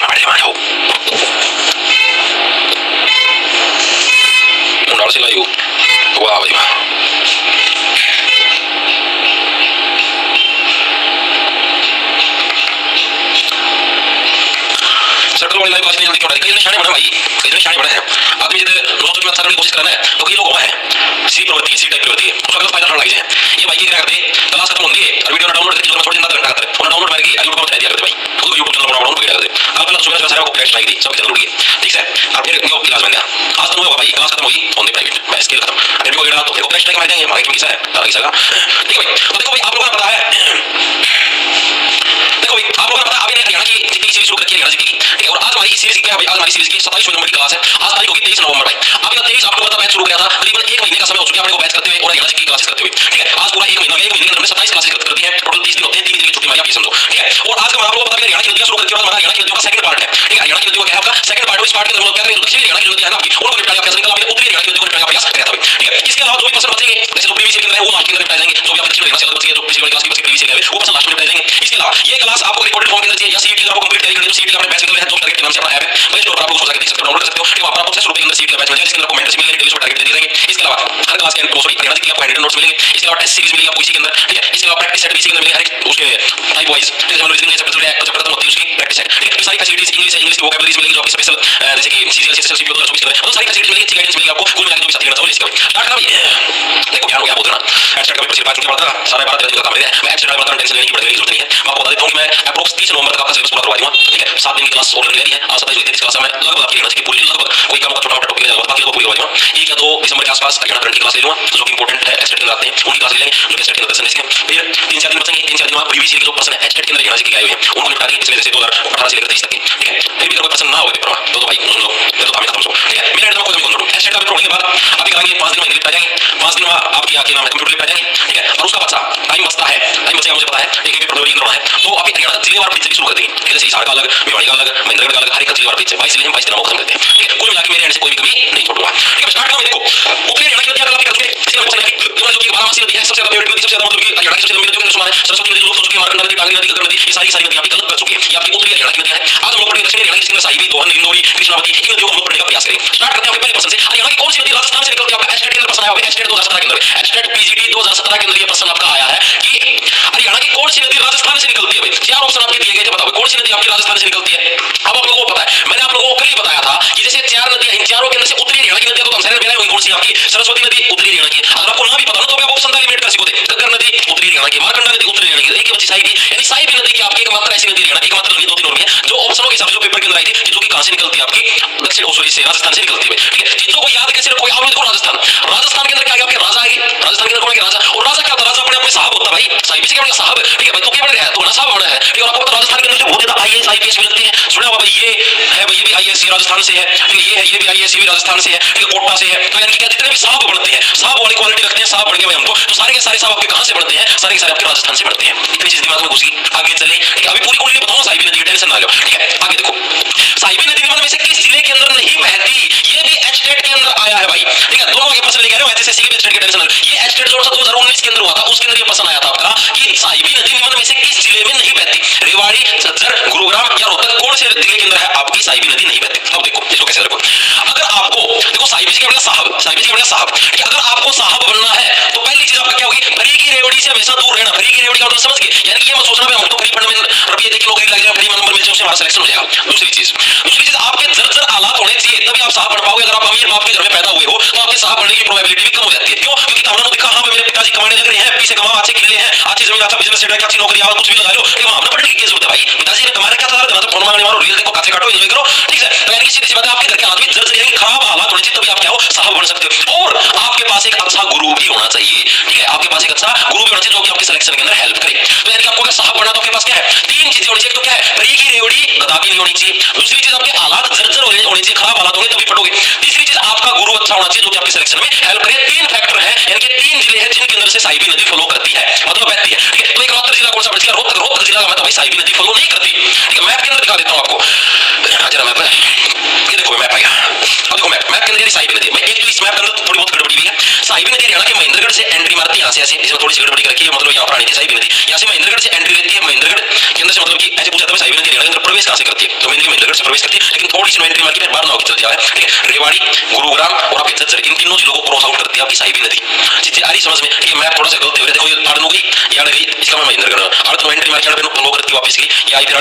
बैठे वहां जाओ मुंडाल से लाइयो वाह भाई वाह सर्कल वाली लाइव आज जल्दी क्यों कई शाने बड़ा भाई कई शाने बड़ा है आदमी जब दोस्तों के साथ करने की कोशिश करना है तो कई लोग हुआ है सी प्रवृत्ति सी टाइप प्रवृत्ति है उसका गलत फायदा उठाने लग जाए ये भाई की क्या करते क्लास खत्म होती है और वीडियो डाउनलोड करके थोड़ी देर घंटा करते हैं डाउनलोड मारके यूट्यूब पर चला दिया करते भाई खुद को यूट्यूब चैनल बनाना डाउनलोड कर देते आप पहले सुबह सारा को फ्लैश लाइक दी सब चैनल उड़ गए ठीक है और फिर यो क्लास बन गया आज तो भाई क्लास खत्म हुई ऑन द प्राइवेट मैं स्किल खत्म अगर को गिरा तो देखो फ्लैश लाइक मार देंगे मार्केट में कैसा है तारा कैसा ठीक है भाई तो देखो भाई आप लोगों को पता है देखो भाई आप लोगों को पता है अभी हरियाणा की जितनी सीरीज शुरू की हरियाणा जितनी ठीक है और आज हमारी सीरीज क्या है भाई आज हमारी सीरीज की 27 नवंबर की क्लास है आज तारीख होगी 23 नवंबर भाई अभी 23 आपको पता बैच शुरू किया था करीबन 1 महीने का समय हो चुका है अपने को बैच करते हुए और हरियाणा की क्लासेस करते हुए ठीक है आज पूरा 1 महीना के अंदर हमने 27 क्लासेस करती है टोटल 30 दिन होते हैं 3 दिन की छुट्टी मारी आप ये समझो ठीक है और आज का आप लोगों को पता है हरियाणा की नदियां शुरू करके बाद हमारा हरियाणा की नदियों का सेकंड पार्ट है ठीक है हरियाणा की नदियों का क्या है आपका सेकंड पार्ट है इस पार्ट के अंदर क्या करेंगे दक्षिणी हरियाणा की नदियां है ना आपकी उनको निपटाने का प्रयास निकला आपने उत्तरी हरियाणा की नदियों को निपटाने का प्रयास किया था ठीक है इसके अलावा जो भी प्रश्न बचेंगे जैसे जो प्रीवियस ईयर के अंदर है वो लास्ट के अंदर निपटाए जाएंगे जो भी आप दक्षिण हरियाणा से बचेंगे जो पिछली वाली क्लास की बची प्रीवियस ईयर है वो प्रश्न लास्ट में निपटाए जाएंगे इसके अलावा ये क्लास आपको रिकॉर्डेड फॉर्म के अंदर चाहिए या सीईटी आपको कंप्लीट करनी है सीईटी का अपना बैच निकल रहा है जो टारगेट के नाम से अपना ऐप है प्ले स्टोर पर आप उसको जाकर देख सकते हो डाउनलोड कर सकते हो ठीक है आपको 50 रुपए के अंदर सीईटी का बैच मिल जाएगा इसके अंदर कमेंट्स मिलेंगे डेली शो टारगेट दे देंगे इसके अलावा हर क्लास के अंदर सॉरी हरियाणा की आपको हैंडरेड नोट्स मिलेंगे इसके अलावा टेस्ट सीरीज मिलेगी आपको इसी के अंदर ठीक है इसके अलावा प्रैक्टिस सेट भी इसी के अंदर मिलेगा हर उसके टाइप वाइज जैसे हम रीजनिंग चैप्टर है चैप्टर खत्म होती है उसकी प्रैक्टिस सेट ठीक है सारी फैसिलिटीज इंग्लिश है इंग्लिश की वोकैबुलरीज मिलेगी जो आपकी स्पेशल जैसे कि सीजीएल सीएसएल सीपीओ 2024 के सारी फैसिलिटीज मिलेगी अच्छी गाइडेंस मिलेगी आपको कुल मिलाकर जो भी साथी करना चाहिए इसका स्टार्ट करना भाई देखो क्या हो गया बोल रहा एडस्टार्ट का पेपर बात नहीं पड़ता सारा 12 दिन का काम है मैं एडस्टार्ट का टेंशन लेने की पड़ेगी जरूरत नहीं है मैं आपको बता देता हूं कि मैं अप्रोक्स 30 नवंबर तक आपका सिलेबस पूरा करवा दूंगा ठीक है 7 दिन की क्लास ऑलरेडी ले ली है आज 27 23 क्लास में लगभग आपकी हरियाणा की पूरी लगभग कोई काम का छोटा मोटा टॉपिक ले जाऊंगा बाकी को पूरी करवा दूंगा 1 या 2 दिसंबर के आसपास हरियाणा करंट की क्लास ले लूंगा जो कि इंपॉर्टेंट है एस्टेट के अंदर आते हैं उनकी क्लास ले लेंगे जो एस्टेट के अंदर दर्शन इसके फिर 3-4 दिन बचेंगे 3-4 दिन में प्रीवियस ईयर के जो प्रश्न है एस्टेट के अंदर हरियाणा के आए हुए हैं उनको निपटा देंगे इसमें जैसे 2018 से लेकर 23 तक के ठीक है फिर भी अगर कोई प्रश्न ना हो पेपर में तो भाई सुन लो मैं तो तामी खत्म हो ठीक है मेरा एडम कोई भी कौन एस्टेट का पेपर होने के बाद अभी कराएंगे 5 दिन में निपटा जाएंगे 5 दिन में आपकी आके नाम है कंप्यूटर निपटा जाएंगे ठीक है और उसका बच्चा टाइम बचता है टाइम बचेगा मुझे पता है एक पेपर में करना है तो आप हरियाणा जिलेवार पेज से शुरू कर देंगे ठीक है जैसे हिसार का अलग भिवाड़ी का अलग महेंद्रगढ़ का अलग हर एक जिलेवार पेज से 22 जिले में 22 दिन खत्म करते हैं ठीक है कुल मिला के मेरे एंड से कोई भी कमी नहीं छोड़ूंगा ठीक है स्टार्ट करो देखो ऊपरी हरियाणा की नदियां अगर आप करते हैं इसके बाद जो कि बारामासी नदी है सबसे ज्यादा फेवरेट नदी सबसे ज्यादा मतलब कि हरियाणा की सबसे लंबी नदी में शुमार है सरस्वती नदी लोग सोचो मारकंडा नदी टांगरी नदी गंगा नदी ये सारी नदियां आपकी गलत कर चुकी है ये आपकी उत्तरी हरियाणा की नदियां है आज हम लोग पढ़ेंगे दक्षिणी हरियाणा की साहिबी दोहन इंदौरी कृष्णावती इन नदियों को हम लोग पढ़ने का प्रयास करेंगे स्टार्ट करते हैं अपने पहले प्रश्न से हरियाणा की कौन सी नदी राजस्थान से निकलती है आपका एस्टेट के अंदर प्रश्न आया होगा एस्टेट 2017 के अंदर एस्टेट पीजीटी 2017 के अंदर ये प्रश्न आपका आया है कि हरियाणा की कौन सी नदी राजस्थान से निकलती है भाई चार ऑप्शन आपके दिए गए थे बताओ कौन सी नदी आपकी राजस्थान से निकलती है अब आप लोगों को पता है मैंने आप लोगों को कल ही बताया था कि जैसे चार नदियां इन चारों के अंदर से उत्तरी हरियाणा की नदियां तो हम सारे मिलाए हुए कौन सी आपकी सरस्वती नदी उत्तरी हरियाणा की अगर आपको ना भी पता ना तो आप ऑप्शन का एलिमिनेट कर सकते हो गग्गर नदी उत्तरी हरियाणा की मारकंडा नदी उत्तरी हरियाणा की एक बच्ची साहिबी यानी साहिबी नदी की आपकी एकमात्र ऐसी नदी हरियाणा एकमात्र नदी 2-3 और है जो ऑप्शनों के हिसाब से जो पेपर के अंदर आई थी कि जो कि कहां से निकलती है आपकी दक्षिण सॉरी से राजस्थान से निकलती है ठीक है चीजों को याद कैसे रखो आप लोग देखो राजस्थान राजस्थान के अंदर क्या आपके राजा आएंगे राजस्थान के अंदर कौन है राजा और राजा क्या होता है राजा अपने साहब होता है भाई साहिबी से क्या बनेगा साहब ठीक है भाई तो क्या बनेगा तो ना साहब बना है ठीक है आपको पता राजस्थान के अंदर जो बहुत ज्यादा आईएएस आईपीएस मिलती है सुना होगा भाई ये है भाई ये भी आईएएस राजस्थान से है फिर ये है ये भी आईएएस ये भी राजस्थान से है ठीक है कोटा से है तो यानी कि जितने भी साहब बनते हैं साहब वाली क्वालिटी रखते हैं साहब बन गए भाई हमको तो सारे के सारे साहब आपके कहां से बनते हैं सारे के सारे आपके राजस्थान से बनते हैं इतनी चीज दिमाग में घुसी आगे चले ठीक है अभी पूरी कुंडली बताऊं साहिबी नदी की टेंशन ना लो ठीक है आगे देखो साहिबी नदी निम्न में से किस जिले के अंदर नहीं बहती ये भी एस्टेट के अंदर आया है भाई ठीक है दोनों आगे प्रश्न लेके आ रहे हो एचएससी के एस्टेट की टेंशन ना लो ये एस्टेट जो 2019 के अंदर हुआ था उसके अंदर ये प्रश्न आया था आपका कि साहिबी नदी निम्न में से किस जिले में नहीं बहती रेवाड़ी झज्जर गुरुग्राम या रोहतक कौन से जिले के अंदर है आपकी साहिबी नदी नहीं बहती अब देखो इसको कैसे रखो अगर आपको देखो साहिबी से क्या बनेगा साहब साहिबी से क्या बनेगा साहब अगर आपको साहब बनना है तो पहली चीज आपका क्या होगी फ्री की रेवड़ी से हमेशा दूर रहना फ्री की रेवड़ी का मतलब समझ गए यानी कि ये मत सोचना हम तो फ्री फंड में रुपये देके नौकरी लग जाए फ्री नंबर मिल जाए उससे हमारा सिलेक्शन हो जाएगा दूसरी चीज आपके जर्जर हालात होने चाहिए तभी आप साहब बन पाओगे अगर आप अमीर बाप के घर में पैदा हुए हो तो आपके साहब बनने की प्रोबेबिलिटी भी कम हो जाती है क्यों क्योंकि हमने देखा हां मेरे पिताजी कमाने लग रहे हैं पैसे कमाओ अच्छे किले हैं अच्छी जमीन अच्छा बिजनेस सेट है अच्छी नौकरी आओ कुछ भी लगा लो लेकिन हमने पढ़ने की जरूरत है भाई पिताजी ने तुम्हारे क्या था तो फोन मांगने मारो रील देखो काचे काटो एंजॉय करो ठीक है तो यानी सीधी सी बात है आपके घर के आदमी जर्जर यानी खराब हालात होने चाहिए तभी आप क्या हो साहब बन सकते हो और आपके पास एक अच्छा गुरु भी होना चाहिए ठीक है आपके पास एक अच्छा गुरु भी होना चाहिए जो कि आपके सिलेक्शन के अंदर हेल्प करे तो यानी आपको अगर साहब बनना तो आपके पास क्या है तीन चीजें होनी चाहिए तो क्या है फ्री की रेवड़ी गदाबी नहीं होनी चाहिए दूसरी चीज आपके हालात जर्जर होने चाहिए खराब हालात होंगे तभी पढ़ोगे तीसरी चीज आपका गुरु अच्छा होना चाहिए जो कि आपके सिलेक्शन में हेल्प करे तीन फैक्टर है यानी कि तीन जिले हैं जिनके अंदर से साहिबी नदी फॉलो करती है मतलब बहती है ठीक है तो एक रोहतक जिला कौन सा बचेगा रोहतक जिला का मतलब भाई साहिबी नदी फॉलो नहीं करती ठीक है मैप के अंदर दिखा देता हूं आपको जरा मैप है ये देखो मैप आया अब देखो मैप के अंदर साहिबी नदी मैं एक तो इस मैप के अंदर थोड़ी बहुत गड़बड़ी भी है साहिबी नदी हरियाणा के महेंद्रगढ़ से एंट्री मारती है यहां से ऐसे इसमें थोड़ी सी गड़बड़ी करके मतलब यहां पर आनी थी साहिबी नदी यहां से महेंद्रगढ़ से एंट्री लेती है महेंद्रगढ़ के अंदर से मतलब कि ऐसे पूछा था साहिबी नदी हरियाणा के अंदर प्रवेश प्रवेश कहां से करती है? तो मेनली महेंद्रगढ़ से प्रवेश करती है, लेकिन थोड़ी सी एंट्री मार के बार नाव की चल जाए, ठीक है। रेवाड़ी, गुरुग्राम और आपके झज्जर, इन तीनों जिलों को क्रॉस आउट करती है आपकी साहिबी नदी। चीजें आ रही समझ में? ठीक है, मैप थोड़ा सा गलत है, देखो ये आड़ गई यार गई, इसका मैं महेंद्रगढ़ आड़ तो एंट्री मार के पंगो करती वापस गई, या आई फिर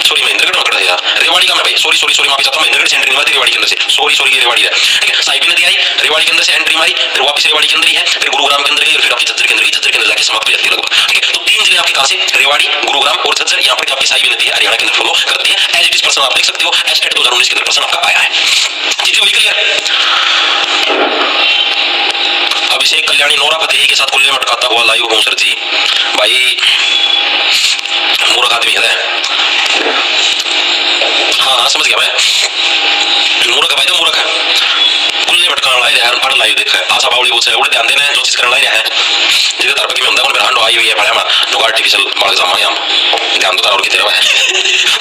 सॉरी महेंद्रगढ़ पकड़ा है यार, रेवाड़ी का मैं भाई सॉरी माफी चाहता हूं, महेंद्रगढ़ से एंट्री मारी रेवाड़ी के अंदर से, सॉरी ये रेवाड़ी है, ठीक है। साहिबी नदी आई, रेवाड़ी के अंदर से एंट्री मारी, फिर वापस रेवाड़ी के अंदर ही है, फिर गुरुग्राम के अंदर गई, फिर आपकी झज्जर के अंदर गई, झज्जर के अंदर जाके समाप्त हो जाती है लगभग, ठीक है। तो तीन जिले आपके कहां से? रेवाड़ी, गुरुग्राम और झज्जर, यहाँ पर आपकी साहिबी नदी हरियाणा के अंदर फ्लो करती है। एज इट इज पर्सन आप देख सकते हो, एज टेट 2019 के अंदर पर्सन आपका आया है। चीजें हुई क्लियर? अभिषेक कल्याणी नोरा फतेही के साथ कुल्ले मटकाता हुआ लाइव हूं सर जी। भाई मूर्ख आदमी है, हाँ समझ गया मैं, मूर्ख है भाई, तो मूर्ख है, कुल्ले मटकाने लाई रहा है, पढ़ लाइव देखा है, आशा बावली बोलते हैं उड़े ध्यान देना जो चीज करने लाई रहा है, जिधर तार पकी में हमदा कौन मेरा हंडो आई हुई है बड़ा में जो आर्टिफिशियल मार्ग जमा है, हम ध्यान तो तार और कितने रहा है।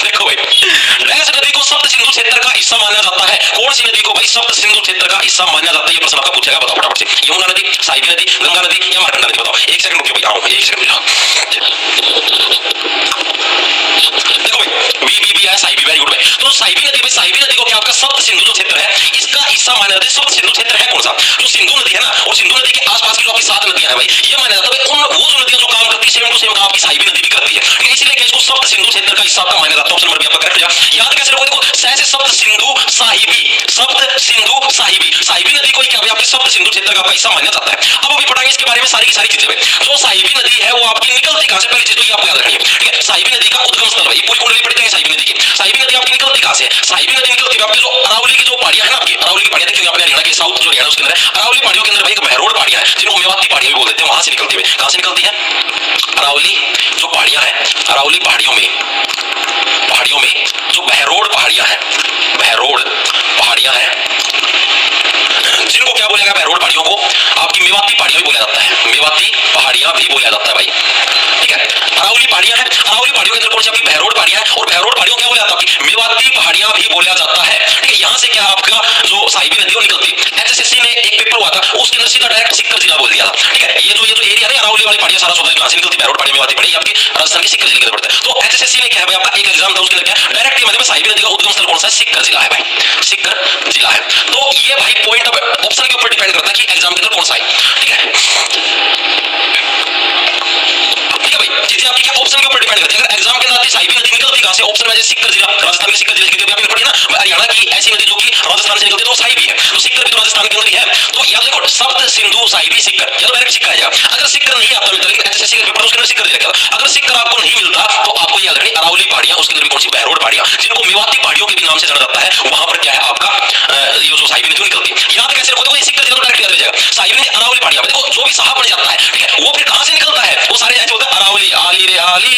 देखो भाई, डैश नदी को सप्त सिंधु क्षेत्र का हिस्सा माना जाता है। कौन सी नदी को भाई सप्त सिंधु क्षेत्र का हिस्सा माना जाता है? ये प्रश्न आपका पूछेगा, बताओ फटाफट से। यमुना नदी, साहिबी नदी, गंगा नदी या मार्कंडा नदी? बताओ, एक सेकंड रुकिए भाई, आओ एक सेकंड मिला। देखो भाई, बी है साहिबी, वेरी गुड भाई। तो साहिबी नदी, भाई साहिबी नदी को क्या आपका सप्त सिंधु जो क्षेत्र है इसका हिस्सा माना जाता है। सप्त सिंधु क्षेत्र है कौन सा? जो सिंधु नदी है ना, और सिंधु नदी के आसपास की जो आपकी 7 नदियां हैं भाई, ये माना जाता है उन वो जो नदियां जो काम करती है सेम टू सेम आपकी साहिबी नदी भी करती है, ठीक है। इसीलिए इसको सप्त सिंधु क्षेत्र का हिस्सा आपका माना जाता है। ऑप्शन नंबर बी आपका करेक्ट है। याद कैसे रखो, देखो सहसे सप्त सिंधु साहिबी, सप्त सिंधु साहिबी, साहिबी नदी को क्या भाई आपके सप्त सिंधु क्षेत्र का हिस्सा माना जाता है। अब अभी पढ़ाएंगे इसके बारे में सारी की सारी चीजें भाई। जो साहिबी नदी है वो आपकी निकलती कहां से? पहली चीज तो ये आपको याद रखनी है, ठीक है। साहिबी नदी का उद्गम स्थल भाई, पूरी कुंडली पढ़ते हैं साहिबी नदी की। साहिबी नदी आपकी निकलती कहां से? साहिबी नदी निकलती है आपकी जो अरावली की जो पहाड़ियां है ना, आपकी अरावली की पहाड़ियां देखिए आपने हरियाणा के साउथ जो हरियाणा उसके अंदर है, अरावली पहाड़ियों के अंदर भाई एक बहरोड पहाड़ियां है जिनको मेवाती पहाड़ियां भी बोल देते हैं, वहां से निकलती है। कहां से निकलती है? अरावली जो पहाड़ियां है, अरावली पहाड़ियों में जो बहरोड पहाड़ियां है, बहरोड पहाड़ियां है जिनको क्या बोलेगा? बहरोड पहाड़ियों को आपकी मेवाती पहाड़ियां भी बोला जाता है, मेवाती पहाड़ियां भी बोला जाता है भाई, ठीक है। अरावली पहाड़ियां है, अरावली पहाड़ियों के अंदर कौन सी? आपकी बहरोड पहाड़ियां है, और बहरोड पहाड़ियों क्या बोला जाता है? मेवाती पहाड़ियां भी बोला जाता है, ठीक है। यहां से क्या आपका जो साहिबी नदी वो निकलती है। एचएसएससी में एक पेपर हुआ था, उसके अंदर सीधा डायरेक्ट सिक्कर जिला बोल दिया था, ठीक है। ये जो एरिया है अरावली वाली पहाड़ियां सारा सोचते कहां से निकलती? बहरोड पहाड़ियां, मेवाती पहाड़ियां आपकी राजस्थान के सिक्कर जिले के अंदर पड़ता है। तो एचएसएससी में क्या है भाई आपका एक एग्जाम था, उसके अंदर क्या डायरेक्ट ये मतलब साहिबी नदी का उद्गम स्थल कौन सा है? सिक्कर जिला है भाई, सिक्कर जिला है। तो ये भाई पॉइंट अब ऑप्शन के ऊपर डिपेंड करता है कि एग्जाम के अंदर कौन सा है, ठीक है भाई। चीजें आपकी क्या ऑप्शन के ऊपर डिपेंड करती है। अगर एग्जाम के अंदर साहिबी नदी निकलती कहां से? ऑप्शन में सिक्कर जिला, राजस्थान के सिक्कर जिले की आपने पढ़ी ना, हरियाणा की ऐसी नदी जो कि राजस्थान से निकलती है तो साहिबी है, तो सिक्कर भी तो राजस्थान के अंदर ही है। तो याद रखो सप्त सिंधु साहिबी सिक्कर, या तो डायरेक्ट सिक्का आ जाएगा। अगर सिक्कर नहीं आता मिलता, लेकिन एचएसएससी का पेपर उसके अंदर सिक्कर दिया गया, अगर सिक्कर आपको नहीं मिलता तो आपको याद रखनी अरावली पहाड़ियां, उसके अंदर भी कौन सी? बहरोड पहाड़ियां, जिनको मेवाती पहाड़ियों के भी नाम से जाना जाता है, वहां पर क्या है आपका ये जो साहिबी नदी निकलती है। याद कैसे रखो, देखो ये सिक्कर जिला डायरेक्ट याद रह जाएगा, साहिबी नदी अरावली पहाड़ियां, देखो जो भी साहब बन जाता है, ठीक है, वो फिर कहां से निकलता है? वो सारे ऐसे होता है अरावली, आली रे आली,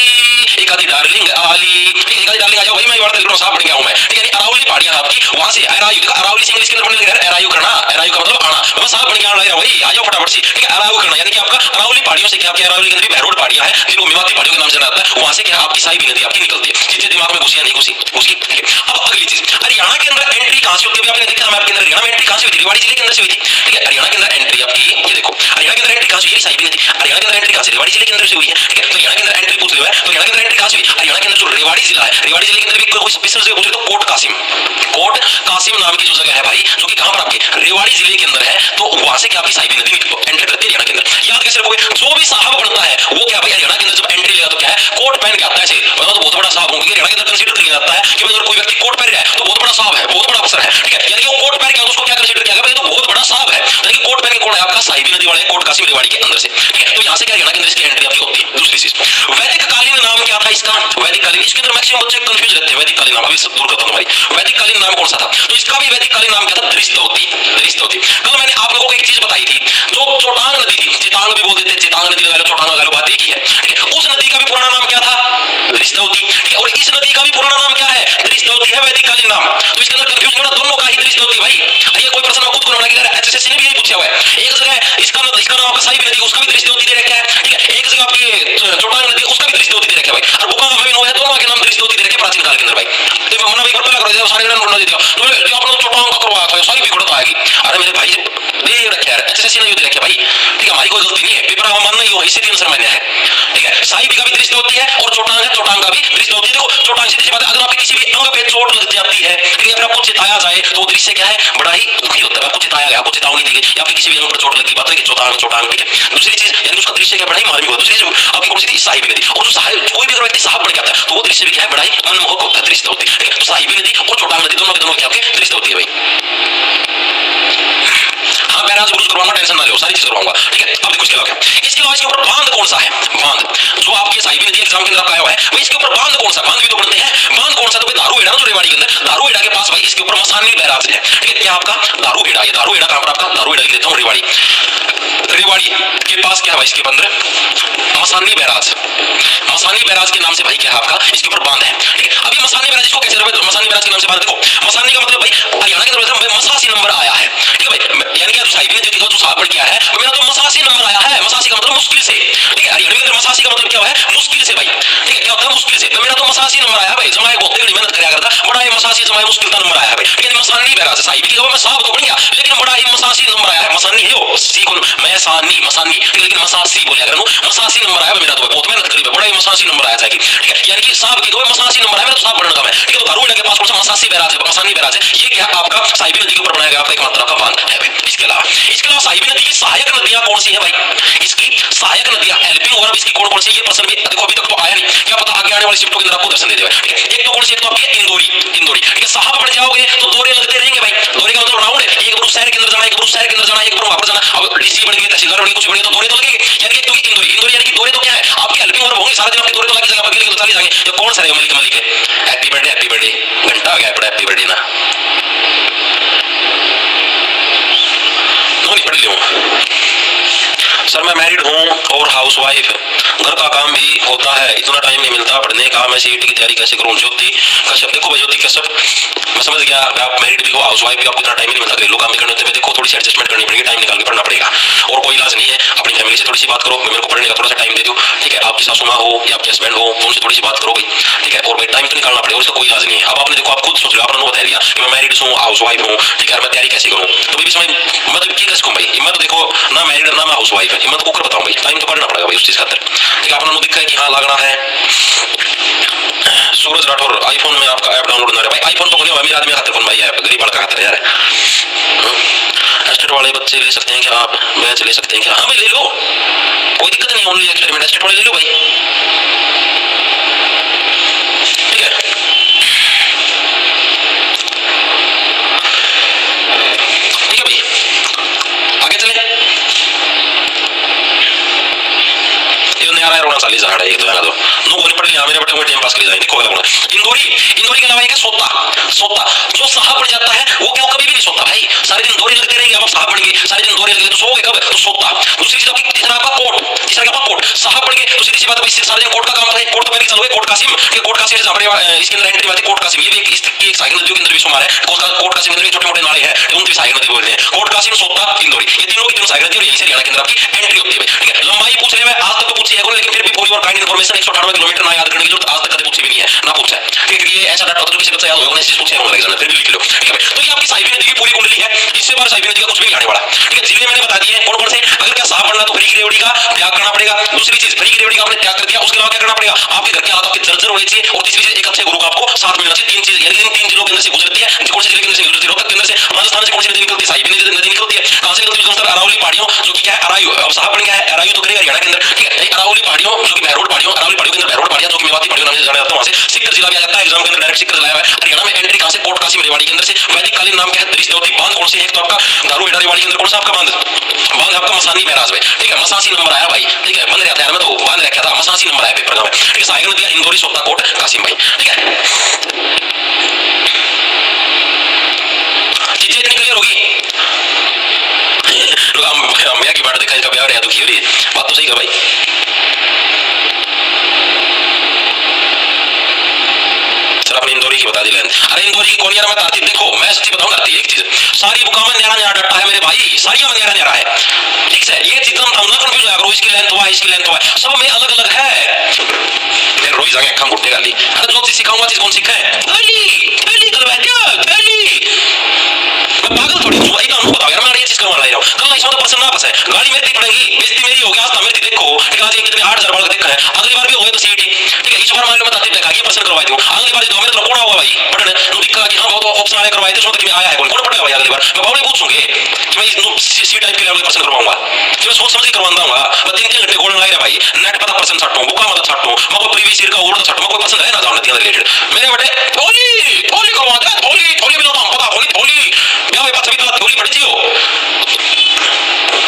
एक आधी डार्लिंग आली, ठीक है, एक आधी डार्लिंग आ जाओ भाई, मैं वार्ता लिखना साहब बन गया हूं मैं, ठीक है। अरावली पहाड़ियां आपकी वहां से अरायु, देखो अरावली से इंग्लिश के अंदर पढ़ने लगे अरायु करना, अरायु का मतलब आना, मैं साहब बन गया हूं भाई, आ जाओ फटाफट से, ठीक है। अरायु करना यानी कि आपका अरावली पहाड़ियों से क्या आपकी अरावली के अंदर भी बहरोड पहाड़ियां है जिनको मेवाती पहाड़ियों के नाम से जाना जाता है, वहां से क्या आपकी साहिबी नदी आपकी निकलती है। चीजें दिमाग में घुसी या नहीं घुसी? घुसी, ठीक है। अब अगली चीज, हरियाणा के अंदर एंट्री कहां से होती है? आपने देखा मैप के अंदर हरियाणा में एंट्री कहां से हुई थी? रेवाड़ी जिले के अंदर से हुई थी, ठीक है। हरियाणा के अंदर एंट्री आपकी ये देखो, हरियाणा के अंदर एंट्री कहां से हुई? साहिबी नदी, हरियाणा के अंदर एंट्री कहां से? रेवाड़ी जिले के अंदर से हुई है, ठीक है। तो हरियाणा के अंदर एंट्री पूछ लिया है, तो हरियाणा के अंदर एंट्री कहां से हुई? हरियाणा के अंदर जो रेवाड़ी जिला है, रेवाड़ी जिले के अंदर भी कोई स्पेशल जगह पूछे तो कोट कासिम, कोट कासिम नाम की जो जगह है भाई, जो कि कहां पर आपके रेवाड़ी जिले के अंदर है, तो वहां से क्या आपकी साहिबी नदी एंटर करती है हरियाणा के अंदर। याद कैसे रखोगे? जो भी साहब बनता है वो क्या भाई हरियाणा के अंदर जब एंट्री लेगा तो क्या है? कोट पहन के आता है, मतलब तो बहुत बड़ा साहब होंगे। हरियाणा के अंदर कंसीडर किया जाता है कि भाई अगर कोई व्यक्ति कोट पहन रहा है तो बहुत बड़ा साहब है, बहुत बड़ा अफसर है, ठीक है। यानी कि वो कोट पहन के उसको क्या कंसीडर किया गया? तो बहुत बड़ा साहब है, यानी कि कोट पहन के कौन है आपका? साहिबी नदी वाले कोट कासिम रेवाड़ी के अंदर से, ठीक है। तो यहां से क्या हरियाणा के अंदर इसकी एंट्री आपकी होती है। दूसरी चीज, वैदिक कालीन नाम क्या था इसका? वैदिक कालीन, इसके अंदर मैक्सिमम बच्चे कंफ्यूज रहते हैं। वैदिक कालीन नाम अभी दूर करता हूं भाई, वैदिक कालीन नाम कौन सा था? तो इसका भी वैदिक कालीन नाम क्या था? दृष्टवती, दृष्टवती। कल मैंने आप लोगों को एक चीज बताई थी, जो चोटांग नदी थी, चितांग भी बोल देते हैं, चितांग नदी लगा लो, चोटांग लगा लो, बात एक ही है, ठीक है। उस नदी का भी पुराना नाम क्या था? दृष्टवती, ठीक है। और इस नदी का भी पुराना नाम क्या है? दृष्टवती है, वैदिक कालीन नाम। तो इसके अंदर कंफ्यूजन होना, दोनों का ही दृष्टवती भाई। ये कोई प्रश्न खुद को बनाना कि एचएसएससी ने भी यही पूछा हुआ है। एक जगह इसका नाम आपका साहिबी नदी, उसका भी दृष्टवती दे रखा है, ठीक है। एक जगह आपकी चोटांग नदी, उसका भी दृष्टवती दे रखा है भाई। और बुका में दोनों के नाम दृष्टवती दे रखे प्राचीन काल के अंदर भाई। तो मना भी करता दिया, सारे ग्रहण उड़ा दिया, तो जो अपना चोटांग का करवाया था सारी बिगड़त आएगी। अरे मेरे भाई दे रखे यार, ऐसे नहीं रखे भाई, ठीक है, हमारी कोई गलती नहीं है, पेपर हम मानना ही हो इसी दिन मान्य है, ठीक है। साई भी का भी दृष्टि होती है और चोटांग है, चोटांग का भी दृष्टि होती है। देखो चोटांग सीधी सी बात है, अगर आपके किसी भी अंग पे चोट लग जाती है, ठीक है, फिर आपको चिताया जाए तो दृश्य क्या है, बड़ा ही दुखी होता है। आपको चिताया गया, आपको चेतावनी दी गई, या फिर किसी भी अंग पर चोट लगी, बात है कि चोटांग चोटांग, ठीक है। दूसरी चीज यानी उसका दृश्य क्या, बड़ा ही मार्मिक होता है। दूसरी चीज आपकी कौन सी थी, साहिबी नदी, और जो साहिब कोई भी अगर व्यक्ति साहब बन जाता है तो वो दृश्य भी क्या है, बड़ा ही मनमोहक होता है, दृश्य होती है, ठीक है। तो साहिबी नदी और चोटांग नदी दोनों के दोनों क्या आपके दृश्य होती है भाई। हाँ बैराज बुरुज करवाऊंगा, टेंशन ना लो, सारी चीज करवाऊंगा, ठीक है। अब देखो इसके अलावा इसके अलावा इसके ऊपर बांध कौन सा है, बांध जो आपके साहिबी नदी एग्जाम के अंदर आया हुआ है, भाई इसके ऊपर बांध कौन सा, बांध भी तो बनते हैं, बांध कौन सा, तो भाई दारू हेड़ा ना, जो रेवाड़ी के अंदर दारू हेड़ा के पास भाई इसके ऊपर मसानी बैराज है, ठीक है। क्या आपका दारू हेड़ा, ये दारू हेड़ा कहां पर, आपका दारू हेड़ा लिख देता हूं, रेवाड़ी, रेवाड़ी के पास क्या है भाई, इसके अंदर मसानी बैराज, मसानी बैराज के नाम से भाई क्या है आपका इसके ऊपर बांध है, ठीक है। अभी मसानी बैराज इसको कैसे मसानी बैराज के नाम से बांध, देखो मसानी का मतलब भाई हरियाणा के अंदर भाई मसासी नंबर आया है, ठीक है भाई, यानी कि जो साहिबी नदी का जो साहब बढ़ गया है मेरा तो मसासी नंबर आया है, मसासी का मतलब मुश्किल से, ठीक है। हरियाणा के अंदर मसासी का मतलब क्या है, मुश्किल से भाई, ठीक है, क्या होता है मुश्किल से, तो मेरा तो मसासी नंबर आया है भाई, जमाए बहुत बड़ी मेहनत करया करता, बड़ा ही मसासी जमाए मुश्किल का नंबर आया है भाई, ठीक है। मसानी बैराज साहिबी की मैं साहब तो बढ़ गया, लेकिन बड़ा ही मसासी नंबर आया है, मसानी है वो सी को मैं सानी मसानी, लेकिन मसासी बोले अगर मसासी नंबर आया मेरा तो बहुत मेहनत करी, बड़ा ही मसासी नंबर आया जाएगी, ठीक है। यानी कि साहब की तो मसासी नंबर आया, मेरा तो साहब बनने का है, ठीक है। तो दारू के पास कौन सा मसासी बैराज है, मसानी बैराज है, ये क्या आपका साहिबी नदी के ऊपर बनाया गया आपका एक मात्रा का बांध है भाई। इसके अलावा साहिबी नदी की सहायक नदियां कौन सी है भाई, इसकी सहायक नदियां हेल्पिंग और इसकी कौन कौन सी, ये प्रश्न भी देखो अभी तक तो आया नहीं, क्या पता आगे आने वाली शिफ्टों के अंदर आपको दर्शन दे देगा, ठीक है। एक तो कौन सी, एक तो आपकी इंदौरी, इंदौरी, ठीक है। साहब बढ़ जाओगे तो दौरे लगते रहेंगे भाई, दौरे का मतलब राउंड है, एक ग्रुप शहर के अंदर जाना, एक ग्रुप शहर के अंदर जाना, एक ग्रुप वहां पर जाना, अब डीसी बढ़ गए, तहसीलदार बढ़ गए, कुछ बढ़ गए तो दौरे तो लगेंगे, यानी कि तो इंदौरी, इंदौरी यानी कि दौरे तो क्या है आपकी हेल्पिंग और होंगे, सारा दिन आपके दौरे तो लग जाएगा, बगल के चले जाएंगे, ये कौन सा है मलिक मलिक है, हैप्पी बर्थडे घंटा आ गया बड़ा हैप्पी बर्थडे ना, नहीं पढ़ लियो सर मैं मैरिड हूँ और हाउसवाइफ, घर का काम भी होता है, इतना टाइम नहीं मिलता पढ़ने का, मैं सीईटी की तैयारी कैसे करूँ। ज्योति कश्यप, देखो भाई ज्योति कश्यप मैं समझ गया, आप मैरिड भी हो हाउसवाइफ भी, आपको इतना टाइम नहीं मिलता, घरेलू काम भी करने होते हैं, देखो थोड़ी सी एडजस्टमेंट करनी पड़ेगी, टाइम निकाल के पढ़ना पड़ेगा, और कोई इलाज नहीं है, अपनी फैमिली से थोड़ी सी बात करो, मेरे को पढ़ने का थोड़ा सा टाइम दे दो, ठीक है। आपकी सासू माँ हो या आपके हस्बैंड हो तो उनसे थोड़ी सी बात करो भाई, ठीक है, और भाई टाइम तो निकालना पड़ेगा, उसका कोई इलाज नहीं है। अब आपने देखो आप खुद सोच लो, आपने बता दिया कि मैं मैरिड हूँ हाउसवाइफ हूँ, ठीक है, मैं तैयारी कैसे करूँ, तो भाई समझ मतलब की कसको भाई, हिम्मत देखो ना मैरिड ना मैं हाउसवाइफ है, हिम्मत को कर बताऊँ भाई, टाइम तो करना पड़ेगा भाई उस चीज का अंदर, ठीक है। आपने दिखा है कि हाँ लगना है। सूरज राठौर आईफोन में आपका ऐप डाउनलोड ना रहे भाई, आईफोन तो अमीर आदमी खाते फोन भाई, ऐप गरीब लड़का खाते यार, एस्टेट वाले बच्चे ले सकते हैं क्या, आप बैच ले सकते हैं क्या, हाँ भाई ले लो, कोई दिक्कत नहीं, ओनली एक्सपेरिमेंट एस्टेट वाले ले लो भाई, ठीक है। ठीक है भाई आगे चले, ये नया रहा रोना साली जहाड़ा ये तो है, नो गोली पड़ लिया मेरे बटे टाइम पास कर जाए, देखो इंदौरी, इंदौरी के अलावा एक सोता, सोता जो साहब बढ़ जाता है वो क्या कभी भी नहीं सोता भाई, सारे दिन दौरे लगते रहेंगे, अब साहब बढ़ गए सारे दिन दौरे लगे तो सोओगे कब, तो सोता। दूसरी चीज आपकी तीसरा आपका कोर्ट, तीसरा क्या कोर्ट, साहब बढ़ गए तो सीधी सी बात भाई सारे दिन कोर्ट का काम था, कोर्ट तो पहले चल हुए कोर्ट कासिम के कोर्ट कासिम से हमारे इसके अंदर एंट्री आती कोर्ट कासिम, ये भी एक साइकिल नदियों के अंदर भी शुमार है, कोर्ट कासिम के अंदर छोटे मोटे नाले हैं उनकी साइकिल नदी बोलते हैं, कोर्ट कासिम सोता इंदौरी, ये तीनों की तीनों साइकिल नदी और यहीं से हरियाणा के अंदर आपकी एंट्री होती है, ठीक है। लंबाई पूछ रहे हैं आज तक तो पूछी है लेकिन फिर भी for your kind information 198 kilometre ना याद करने की जरूरत आज तक कभी पूछी भी नहीं है, ना पूछा है, ठीक है। ये ऐसा डाटा होता है किसी बच्चा याद होगा नहीं पूछे होगा एग्जाम में, फिर भी लिख लो, ठीक है। तो ये आपकी साहिबी नदी की पूरी कुंडली है, इससे बाहर साहिबी नदी का कुछ भी नहीं आने वाला, ठीक है। जिले मैंने बता दिए कौन कौन से, अगर क्या साहब बनना तो फ्री की रेवड़ी का त्याग करना पड़ेगा, दूसरी चीज फ्री की रेवड़ी का आपने त्याग कर दिया, उसके अलावा क्या करना पड़ेगा, आपके घर के हालात आपके जर्जर होने चाहिए, और तीसरी चीज एक अच्छे गुरु का आपको साथ मिलना चाहिए, तीन चीज यानी इन तीन जिलों के अंदर से गुजरती है, कौन से जिले के अंदर से गुजरती है, रोहतक के अंदर से, राजस्थान से कौन सी नदी निकलती है, साहिबी नदी निकलती है, कहां से निकलती है दोस्तों, अरावली पहाड़ियों जो कि क्या है अरायू, अब साहब बन गया है अरायू तो करेगा हरियाणा के अंदर, ठीक है। अरावली पहाड़ियों जो कि बहरोड पहाड़ियों, अरावली पहाड़ियों के अंदर बहरोड पहाड़ियां जो कि मेवाती पहाड़ियों नाम से जाना जाता है, वहां से सिक्कर जिला भी आ जाता है, एग्जाम के अंदर डायरेक्ट सिक्कर जिला है। हरियाणा में एंट्री कहां से, कोट कासिम रेवाड़ी के अंदर से, वैदिक कालीन नाम क्या है दृष्टि बांध कौन से है, तो आपका दारू हेड़ा रेवाड़ी के अंदर कौन सा आपका बांध, बांध आपका मसानी बैराज में, ठीक है। मसासी नंबर आया भाई, ठीक है, बंद रहता है मैं तो बांध रखा था, मसासी नंबर आया पेपर का में, ठीक है। साइकिल नदी इंदौरी सोता कोट कासिम भाई, ठीक है। चीजें इतनी क्लियर होगी भैया की बात देखा, इसका ब्याह रहा दुखी हो रही है, बात तो सही है भाई। अपनी इंदौरी की बता दी लें, अरे इंदौरी की कोनियारा में तारती, देखो मैं सच्ची बताऊं करती एक चीज, सारी बुका में न्यारा न्यारा डट्टा है मेरे भाई, सारी में न्यारा न्यारा है, ठीक है। ये चीज हम ना कंफ्यूज होया करो, इसकी लेंथ हुआ इसकी लेंथ हुआ सब में अलग अलग है, फिर रोई जाके अखा घुटने गाली, अरे जो चीज सिखाऊंगा चीज कौन सीखा है, गली गली गलवा क्या मैंने करवाए थे उसमें तक में आया है कौन कौन पढ़ेगा भाई अगली बार मैं बावली पूछूंगे कि मैं सी टाइप के लेवल के पर्सन करवाऊंगा कि मैं सोच समझ के करवाऊंगा मैं 3-3 घंटे गोल्डन लाइन है भाई नेट पता पर्सन छाटूं बुका मत छाटूं मैं कोई प्रीवियस ईयर का ओल्ड छाटूं मैं कोई पसंद है ना जानने के रिलेटेड मेरे बेटे थोली थोली करवा दे थोली थोली बिना हम पता थोली थोली क्या भाई बात सभी तो थोली पढ़ती हो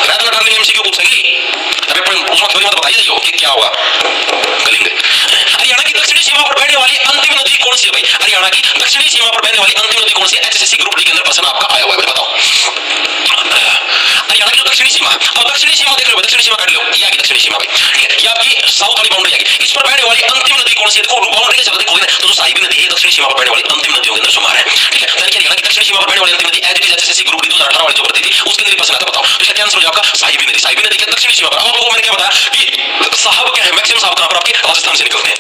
रात में डार्लिंग एमसीक्यू पूछेगी अबे पर उसमें थोड़ी मत बताइए हो कि क्या होगा करेंगे हरियाणा की दक्षिणी सीमा पर बहने वाली अंतिम नदी कौन सी है भाई हरियाणा की दक्षिणी सीमा पर बहने वाली अंतिम नदी कौन सी है एचएससी ग्रुप डी के अंदर प्रश्न आपका आया हुआ है बताओ हरियाणा की दक्षिणी सीमा अब दक्षिणी सीमा देख लो दक्षिणी सीमा काट लो ये आगे दक्षिणी सीमा भाई ठीक है ये आपकी साउथ वाली बाउंड्री आएगी इस पर बहने वाली अंतिम नदी कौन सी है देखो बाउंड्री के जगह देखो तो जो साहिबी नदी है दक्षिणी सीमा पर बहने वाली अंतिम नदियों के अंदर शुमार है ठीक है यानी कि हरियाणा की दक्षिणी सीमा पर बहने वाली अंतिम नदी as it is HSC group D 2018 वाली जो भर्ती थी उसके अंदर प्रश्न आता बताओ तो इसका आंसर हो जाएगा साहिबी नदी के दक्षिणी सीमा पर अब लोगों मैंने क्या बताया कि साहब क्या है मैक्सिमम साहब कहां पर आपके राजस्थान से निकलते हैं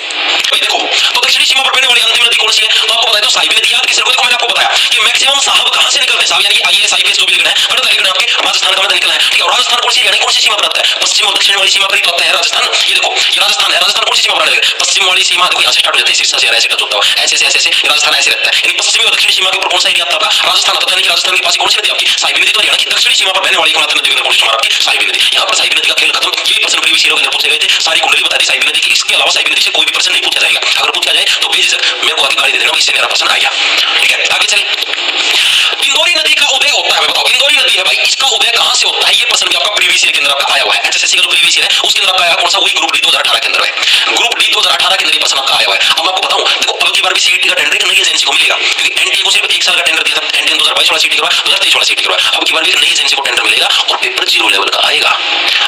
भाई देखो तो दक्षिणी सीमा पर बहने वाली अंतिम नदी कौन सी है तो आपको बताया तो साहिबी नदी याद किसी को मैंने आपको बताया कि मैक्सिमम साहब कहां से निकलते हैं साहब यानी कि आईएएस आईपीएस जो भी लिखना है बड़ा लिखना है आपके राजस्थान का मतलब निकलना है ठीक है और राजस्थान कौन सी यानी कौन सी सीमा पर आता है पश्चिम और दक्षिण वाली सीमा पर ही तो आता है राजस्थान ये देखो ये राजस्थान है राजस्थान कौन सी सीमा पर आएगा पश्चिम वाली सीमा देखो यहां से स्टार्ट हो जाती है सिरसा से ऐसे टच होता है ऐसे ऐसे राजस्थान ऐसे रहता है यानी पश्चिमी और दक्षिणी सीमा के ऊपर कौन सा एरिया आता है राजस्थान आता है यानी कि राजस्थान के पास कौन सी नदी आपकी साहिबी नदी तो हरियाणा की दक्षिणी सीमा पर बहने वाली एकमात्र नदी कौन सी आपकी साहिबी नदी यहां पर साहिबी नदी का खेल खत्म ये प्रश्न प्रीवियस ईयर के अंदर पूछे गए थे सारी कुंडली बता दी साहिबी नदी की इसके अलावा साहिबी नदी से कोई भी प्रश्न नहीं पूछा जाएगा अगर पूछा जाए तो बेझिझक मेरे को आगे गाली दे देना इससे मेरा प्रश्न आएगा ठीक है आगे चले इंदौरी नदी का उदय होता है बताओ इंदौरी नदी है भाई इसका उदय कहां से होता है ये प्रश्न भी आपका प्रीवियस ईयर के अंदर आपका आया हुआ है एचएससी का जो प्रीवियस ईयर है उसके अंदर आपका आया कौन सा वही ग्रुप डी 2018 के अंदर है ग्रुप डी 2018 के अंदर ये प्रश्न आपका आया हुआ है अब आपको बताऊं देखो अब की बार भी सीईटी का टेंडर एक नई एजेंसी को मिलेगा क्योंकि एनटीए को सिर्फ 1 साल का टेंडर दिया था एनटीए 2022 वाला सीईटी करवा 2023 वाला सीईटी करवा अब की बार भी एक नई एजेंसी को टेंडर मिलेगा और पेपर 0 लेवल का आएगा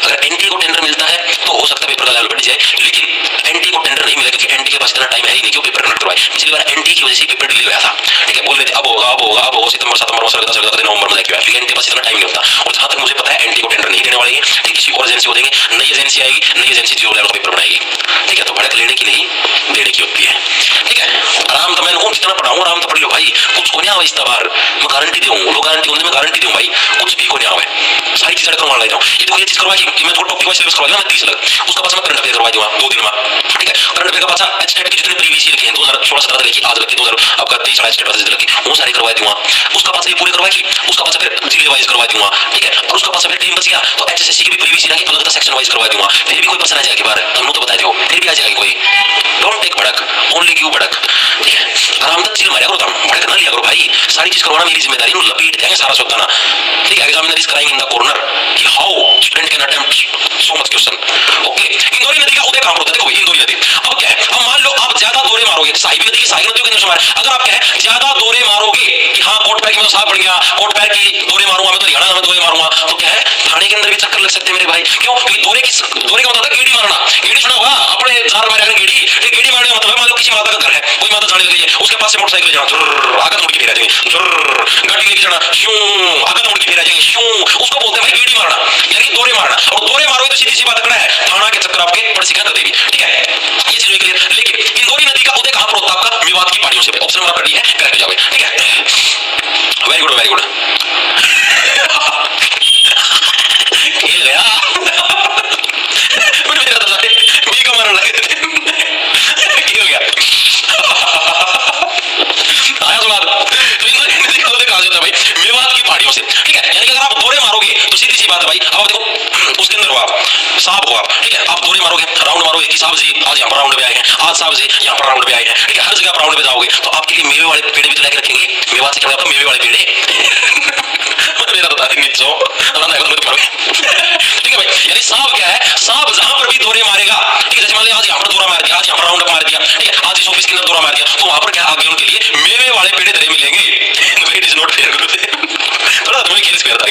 अगर एनटीए को टेंडर मिलता है तो हो सकता है पेपर का लेवल बढ़ जाए लेकिन एनटीए को टेंडर नहीं मिलेगा क्योंकि एनटीए के पास इतना टाइम है ही नहीं क्यों पेपर कनेक्ट करवाए पिछली बार एनटीए की वजह से पेपर डिले हुआ था ठीक है बोल रहे थे अब होगा सितंबर में सरकार नवंबर में देखिए क्योंकि एनटीए के पास इतना टाइम नहीं होता और जहां तक मुझे पता है एनटीए को टेंडर नहीं देने वाले हैं ठीक किसी और एजेंसी को देंगे नई एजेंसी आएगी नई एजेंसी 0 लेवल का पेपर बनाएगी ठीक है तो भड़क लेने की नहीं देने की होती है ठीक है आराम तो मैंने जितना पढ़ाऊं आराम तो पढ़ लो भाई कुछ को नहीं आवे इस बार मैं गारंटी दूं लोग गारंटी होने में गारंटी दूं भाई कुछ भी को नहीं आवे सारी चीजें करवा ले जाऊं ये तो ये चीज करवा कि मैं थोड़ा टॉपिक वाइज सिलेबस करवा दूंगा 30 अलग उसका पास मैं करंट अफेयर करवा दूंगा 2 दिन में ठीक है करंट अफेयर का पास एचटेट के जितने प्रीवियस ईयर के हैं 2016-17 तक की आज तक के 2000 आपका 23 एचटेट पास तक की वो सारे करवा दूंगा उसका पास ये पूरे करवा की उसका पास फिर जिले वाइज करवा दूंगा ठीक है और उसका पास फिर टाइम बच गया तो एचएससी की भी प्रीवियस ईयर की अलग अलग सेक्शन वाइज करवा दूंगा फिर भी कोई प्रश्न आ जाएगा बार तुम तो बता दो फिर भी आ जाएगा कोई डोंट टेक भड़क ओनली गिव भड़क ठीक है आराम तक चिल मारा करो तुम भड़क ना लिया करो भाई सारी चीज करवाना मेरी जिम्मेदारी है लपेट देंगे सारा सोचना ठीक है examiner is crying in the corner कि how student can attempt so much question okay इंदौरी नदी का उदय कहां पर होता है देखो इंदौरी नदी अब क्या है अब मान लो आप ज्यादा दौरे मारोगे साहिबी नदी की साहिबी नदियों के अंदर शुमार अगर आप क्या है ज्यादा दौरे मारोगे कि हां कोट पैर की में साफ पड़ गया कोट पैर की दौरे मारूंगा मैं तो हरियाणा में दौरे मारूंगा तो क्या है थाने के अंदर भी चक्कर लग सकते हैं मेरे भाई क्यों क्योंकि दौरे का मतलब है गेड़ी मारना गेड़ी सुना होगा अपने जार मारे अगर गेड़ी गेड़ी मारने का मतलब है मान लो किसी माता का घर है कोई माता जाने लगी है उसके पास से मोटरसाइकिल जाना आगे मुड़ के फिर आ जाएंगे गाड़ी लेके जाना शू आगे मुड़ के फिर आ जाएंगे शू उसको बोलते हैं भाई गेड़ी मारना यानी कि दौरे मारना और दौरे मारोगे तो सीधी सी बात करना है थाना के चक्कर आपके पड़ सिखा देगी ठीक है ये चीज क्लियर लेकिन इंदौरी नदी का उदय कहां पर होता है आपका मेवात की पहाड़ियों से ऑप्शन नंबर डी है करेक्ट हो जाओगे ठीक है वेरी गुड खेल गया मुझे पता था बी का मारने लगे थे हो गया आया स्वाद तो इंदौरी नदी का उदय कहां से होता है भाई मेवात की पहाड़ियों से ठीक है यानी कि अगर आप दौरे मारोगे तो सीधी सी बात है भाई अब देखो उसके अंदर हो आप साहब हो आप ठीक है आप दौरे मारोगे राउंड मारोगे कि साहब जी आज यहाँ पर राउंड पे आए हैं आज साहब जी यहाँ पर राउंड पे आए हैं ठीक है हर जगह राउंड पे जाओगे तो आपके लिए मेवे वाले पेड़ भी तो लेकर रखेंगे मेवात से क्या होता है मेवे वाले पेड़ मेरा बता देंगे ठीक है भाई यानी साहब क्या है साहब जहां पर भी दौरे मारेगा ठीक है जैसे मान लिया आज यहाँ पर दौरा मार दिया आज यहाँ पर राउंड मार दिया ठीक है आज इस ऑफिस के अंदर दौरा मार दिया तो वहां पर क्या आगे उनके लिए मेवे वाले पेड़ धरे मिलेंगे इट इज नॉट फेयर थोड़ा तुम्हें खेल फेयर था